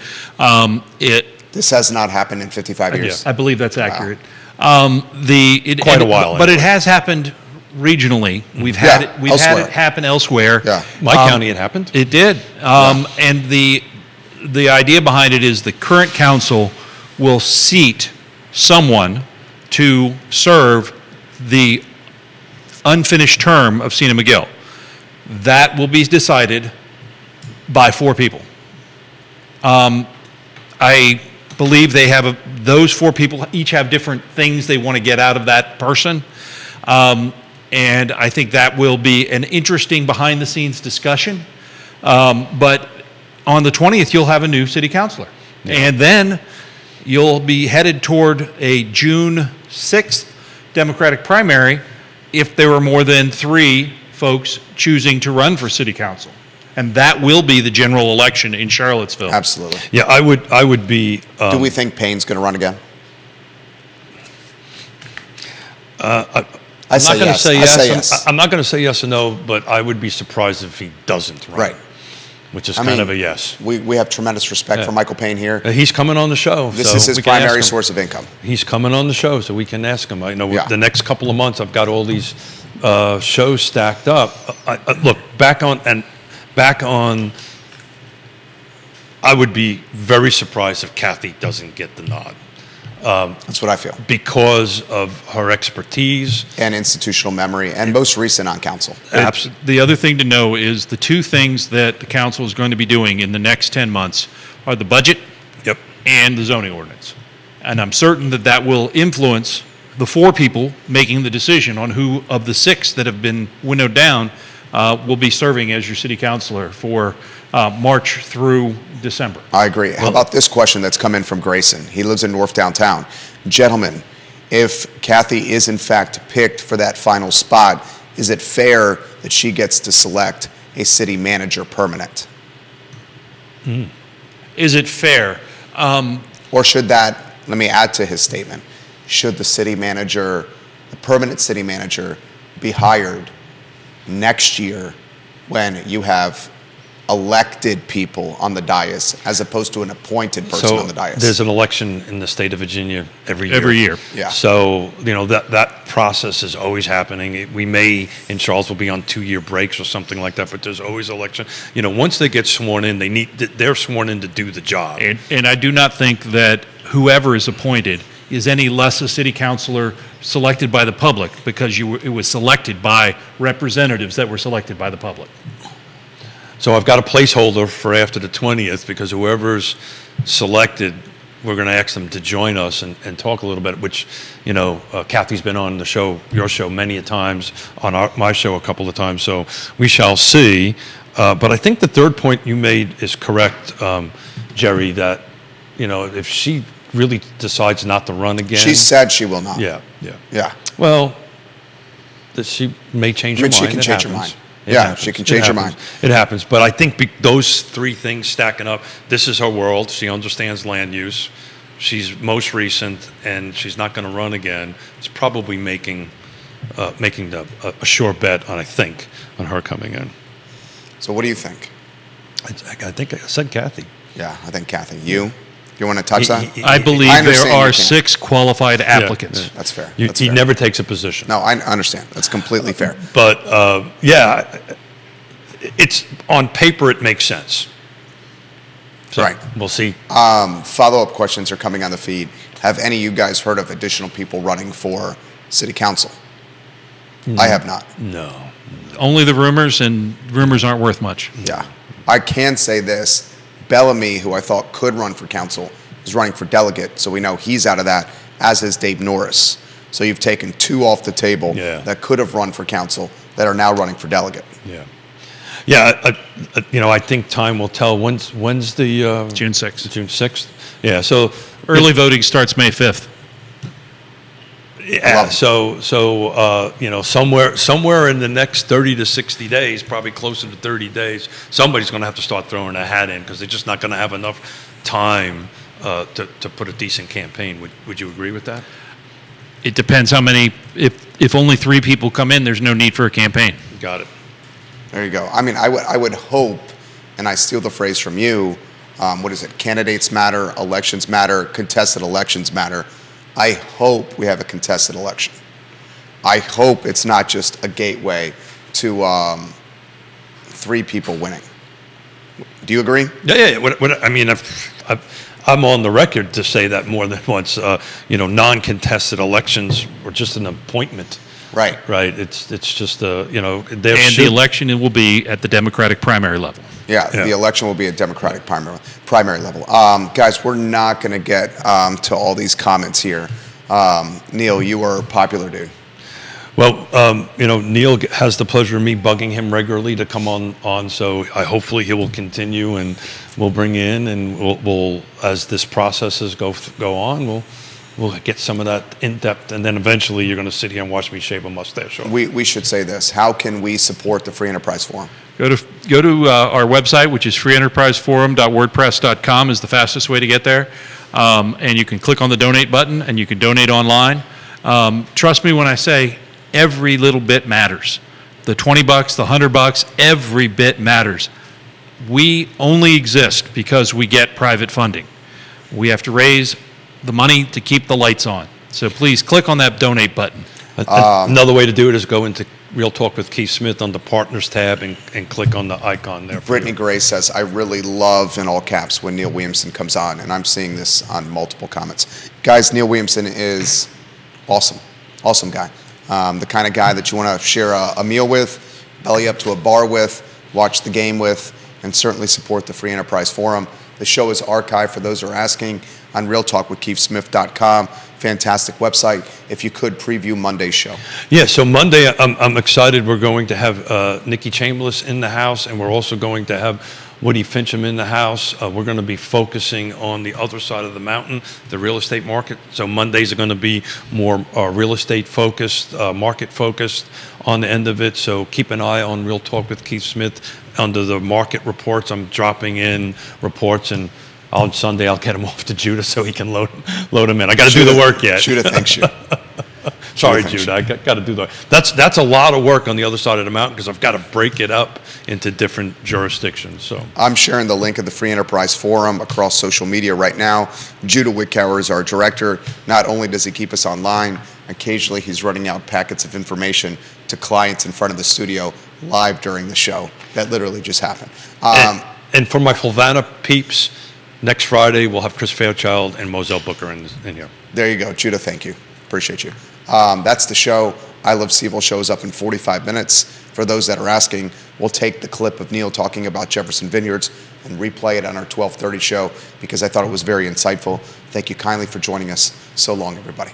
Speaker 1: This has not happened in 55 years.
Speaker 3: I believe that's accurate.
Speaker 2: Quite a while,
Speaker 3: but it
Speaker 2: anyway.
Speaker 3: has happened regionally. We've had
Speaker 1: Yeah,
Speaker 3: it. We've had
Speaker 1: elsewhere.
Speaker 3: it happen elsewhere.
Speaker 1: Yeah.
Speaker 2: My county, it happened.
Speaker 3: It did. And the idea behind it is the current council will seat someone to serve the unfinished term of Cena McGill. That will be decided by 4 people. I believe they have those 4 people each have different things they want to get out of that person. And I think that will be an interesting behind-the-scenes discussion. But on the 20th, you'll have a new city councilor.
Speaker 2: Yeah.
Speaker 3: And then you'll be headed toward a June 6th Democratic primary if there are more than 3 folks choosing to run for city council. And that will be the general election in Charlottesville.
Speaker 1: Absolutely.
Speaker 2: Yeah, I would be.
Speaker 1: Do we think Payne's going to run again? I
Speaker 2: I'm
Speaker 1: say
Speaker 2: not going to
Speaker 1: yes.
Speaker 2: say
Speaker 1: I
Speaker 2: yes.
Speaker 1: say yes.
Speaker 2: I'm not going to say yes or no, but I would be surprised if he doesn't run.
Speaker 1: Right.
Speaker 2: Which is
Speaker 1: I
Speaker 2: kind
Speaker 1: mean,
Speaker 2: of a yes.
Speaker 1: We have tremendous respect
Speaker 2: Yeah.
Speaker 1: for Michael Payne here.
Speaker 2: He's coming on the show.
Speaker 1: This
Speaker 2: so
Speaker 1: is his
Speaker 2: we can ask
Speaker 1: primary
Speaker 2: him.
Speaker 1: source of income.
Speaker 2: He's coming on the show, so we can ask him. I know
Speaker 1: Yeah.
Speaker 2: the next couple of months, I've got all these shows stacked up. Look, back on. I would be very surprised if Kathy doesn't get the nod
Speaker 1: That's what I feel.
Speaker 2: because of her expertise.
Speaker 1: And institutional memory, and most recent on council.
Speaker 3: The other thing to know is the 2 things that the council is going to be doing in the next 10 months are the budget
Speaker 2: Yep.
Speaker 3: and the zoning ordinance. And I'm certain that that will influence the 4 people making the decision on who of the 6 that have been winnowed down will be serving as your city councilor for March through December.
Speaker 1: I agree. How about this question that's come in from Grayson? He lives in North Downtown. Gentlemen, if Kathy is in fact picked for that final spot, is it fair that she gets to select a city manager permanent?
Speaker 3: Is it fair?
Speaker 1: Or should that, let me add to his statement, should the city manager, the permanent city manager, be hired next year when you have elected people on the dais as opposed to an appointed person on the dais?
Speaker 2: There's an election in the state of Virginia every year.
Speaker 3: Every year.
Speaker 1: Yeah.
Speaker 2: So, that process is always happening. We may, in Charlottesville, be on 2-year breaks or something like that, but there's always election. Once they get sworn in, they're sworn in to do the job.
Speaker 3: And I do not think that whoever is appointed is any less a city councilor selected by the public because it was selected by representatives that were selected by the public.
Speaker 2: So I've got a placeholder for after the 20th because whoever's selected, we're going to ask them to join us and talk a little bit, which, Kathy's been on the show, your show many a times, on my show a couple of times, so we shall see. But I think the third point you made is correct, Jerry, that, if she really decides not to run again.
Speaker 1: She said she will not.
Speaker 2: Yeah.
Speaker 1: Yeah.
Speaker 2: Well, that she may change her mind.
Speaker 1: She can
Speaker 2: It
Speaker 1: change her
Speaker 2: happens.
Speaker 1: mind.
Speaker 2: It
Speaker 1: Yeah,
Speaker 2: happens.
Speaker 1: she can
Speaker 2: It
Speaker 1: change her
Speaker 2: happens.
Speaker 1: mind.
Speaker 2: It happens. But I think those 3 things stacking up, this is her world. She understands land use. she's most recent, and she's not going to run again. It's probably making a sure bet on, I think, on her coming in.
Speaker 1: So what do you think?
Speaker 2: I think I said Kathy.
Speaker 1: Yeah, I think Kathy. You want to touch that?
Speaker 3: I believe
Speaker 1: I
Speaker 3: there
Speaker 1: understand you
Speaker 3: are
Speaker 1: can't.
Speaker 3: 6 qualified applicants.
Speaker 2: Yeah.
Speaker 1: That's fair.
Speaker 2: He
Speaker 1: That's fair.
Speaker 2: never takes a position.
Speaker 1: No, I understand. That's completely fair.
Speaker 2: But it's on paper it makes sense. So
Speaker 1: Right.
Speaker 2: We'll see.
Speaker 1: Follow-up questions are coming on the feed. Have any of you guys heard of additional people running for city council? I have not.
Speaker 2: No.
Speaker 3: Only the rumors, and rumors aren't worth much.
Speaker 1: Yeah. I can say this. Bellamy, who I thought could run for council, is running for delegate, so we know he's out of that, as is Dave Norris. So you've taken 2 off the table
Speaker 2: Yeah.
Speaker 1: that could have run for council that are now running for delegate.
Speaker 2: Yeah. Yeah. I think time will tell. When's the
Speaker 3: June 6th.
Speaker 2: June 6th? Yeah. So
Speaker 3: Early voting starts May 5th.
Speaker 2: yeah.
Speaker 1: Love it.
Speaker 2: Somewhere in the next 30 to 60 days, probably closer to 30 days, somebody's going to have to start throwing a hat in because they're just not going to have enough time to put a decent campaign. Would you agree with that?
Speaker 3: It depends how many. If only 3 people come in, there's no need for a campaign.
Speaker 2: Got it.
Speaker 1: There you go. I mean, I would hope, and I steal the phrase from you, what is it? Candidates matter, elections matter, contested elections matter. I hope we have a contested election. I hope it's not just a gateway to 3 people winning. Do you agree?
Speaker 2: Yeah. I'm on the record to say that more than once. Non-contested elections were just an appointment.
Speaker 1: Right.
Speaker 2: Right. It's just
Speaker 3: And the election will be at the Democratic primary level.
Speaker 1: Yeah,
Speaker 2: Yeah.
Speaker 1: the election will be a Democratic primary level. Guys, we're not going to get to all these comments here. Neil, you are a popular dude.
Speaker 2: Well, Neil has the pleasure of me bugging him regularly to come on. So hopefully he will continue, and we'll bring in, and we'll as this processes go on, we'll get some of that in depth, and then eventually you're going to sit here and watch me shave a mustache off.
Speaker 1: We should say this. How can we support the Free Enterprise Forum?
Speaker 3: Go to our website, which is freeenterpriseforum.wordpress.com is the fastest way to get there. And you can click on the donate button, and you can donate online. Trust me when I say every little bit matters. The $20, the $100, every bit matters. We only exist because we get private funding. We have to raise the money to keep the lights on. So please click on that donate button.
Speaker 2: Another way to do it is go into Real Talk with Keith Smith on the Partners tab and click on the icon there.
Speaker 1: Brittany Gray says, I really love, in all caps, when Neil Williamson comes on, and I'm seeing this on multiple comments. Guys, Neil Williamson is awesome. Awesome guy. The kind of guy that you want to share a meal with, belly up to a bar with, watch the game with, and certainly support the Free Enterprise Forum. The show is archived, for those who are asking, on realtalkwithkeithsmith.com. Fantastic website. If you could preview Monday's show.
Speaker 2: Yeah, so Monday, I'm excited. We're going to have Nikki Chambliss in the house, and we're also going to have Woody Fincham in the house. We're going to be focusing on the other side of the mountain, the real estate market. So Mondays are going to be more real estate focused, market focused on the end of it. So keep an eye on Real Talk with Keith Smith under the market reports. I'm dropping in reports, and on Sunday I'll get him off to Judah so he can load him in. I got to do the work yet.
Speaker 1: Judah thanks you.
Speaker 2: Sorry, Judah. I got to do the. That's a lot of work on the other side of the mountain because I've got to break it up into different jurisdictions. So
Speaker 1: I'm sharing the link of the Free Enterprise Forum across social media right now. Judah Wickower is our director. Not only does he keep us online, occasionally he's running out packets of information to clients in front of the studio live during the show. That literally just happened.
Speaker 2: And for my Fulvana peeps, next Friday we'll have Chris Fairchild and Moselle Booker in here.
Speaker 1: There you go. Judah, thank you. Appreciate you. That's the show. I Love CVille shows up in 45 minutes. For those that are asking, we'll take the clip of Neil talking about Jefferson Vineyards and replay it on our 12:30 show because I thought it was very insightful. Thank you kindly for joining us. So long, everybody.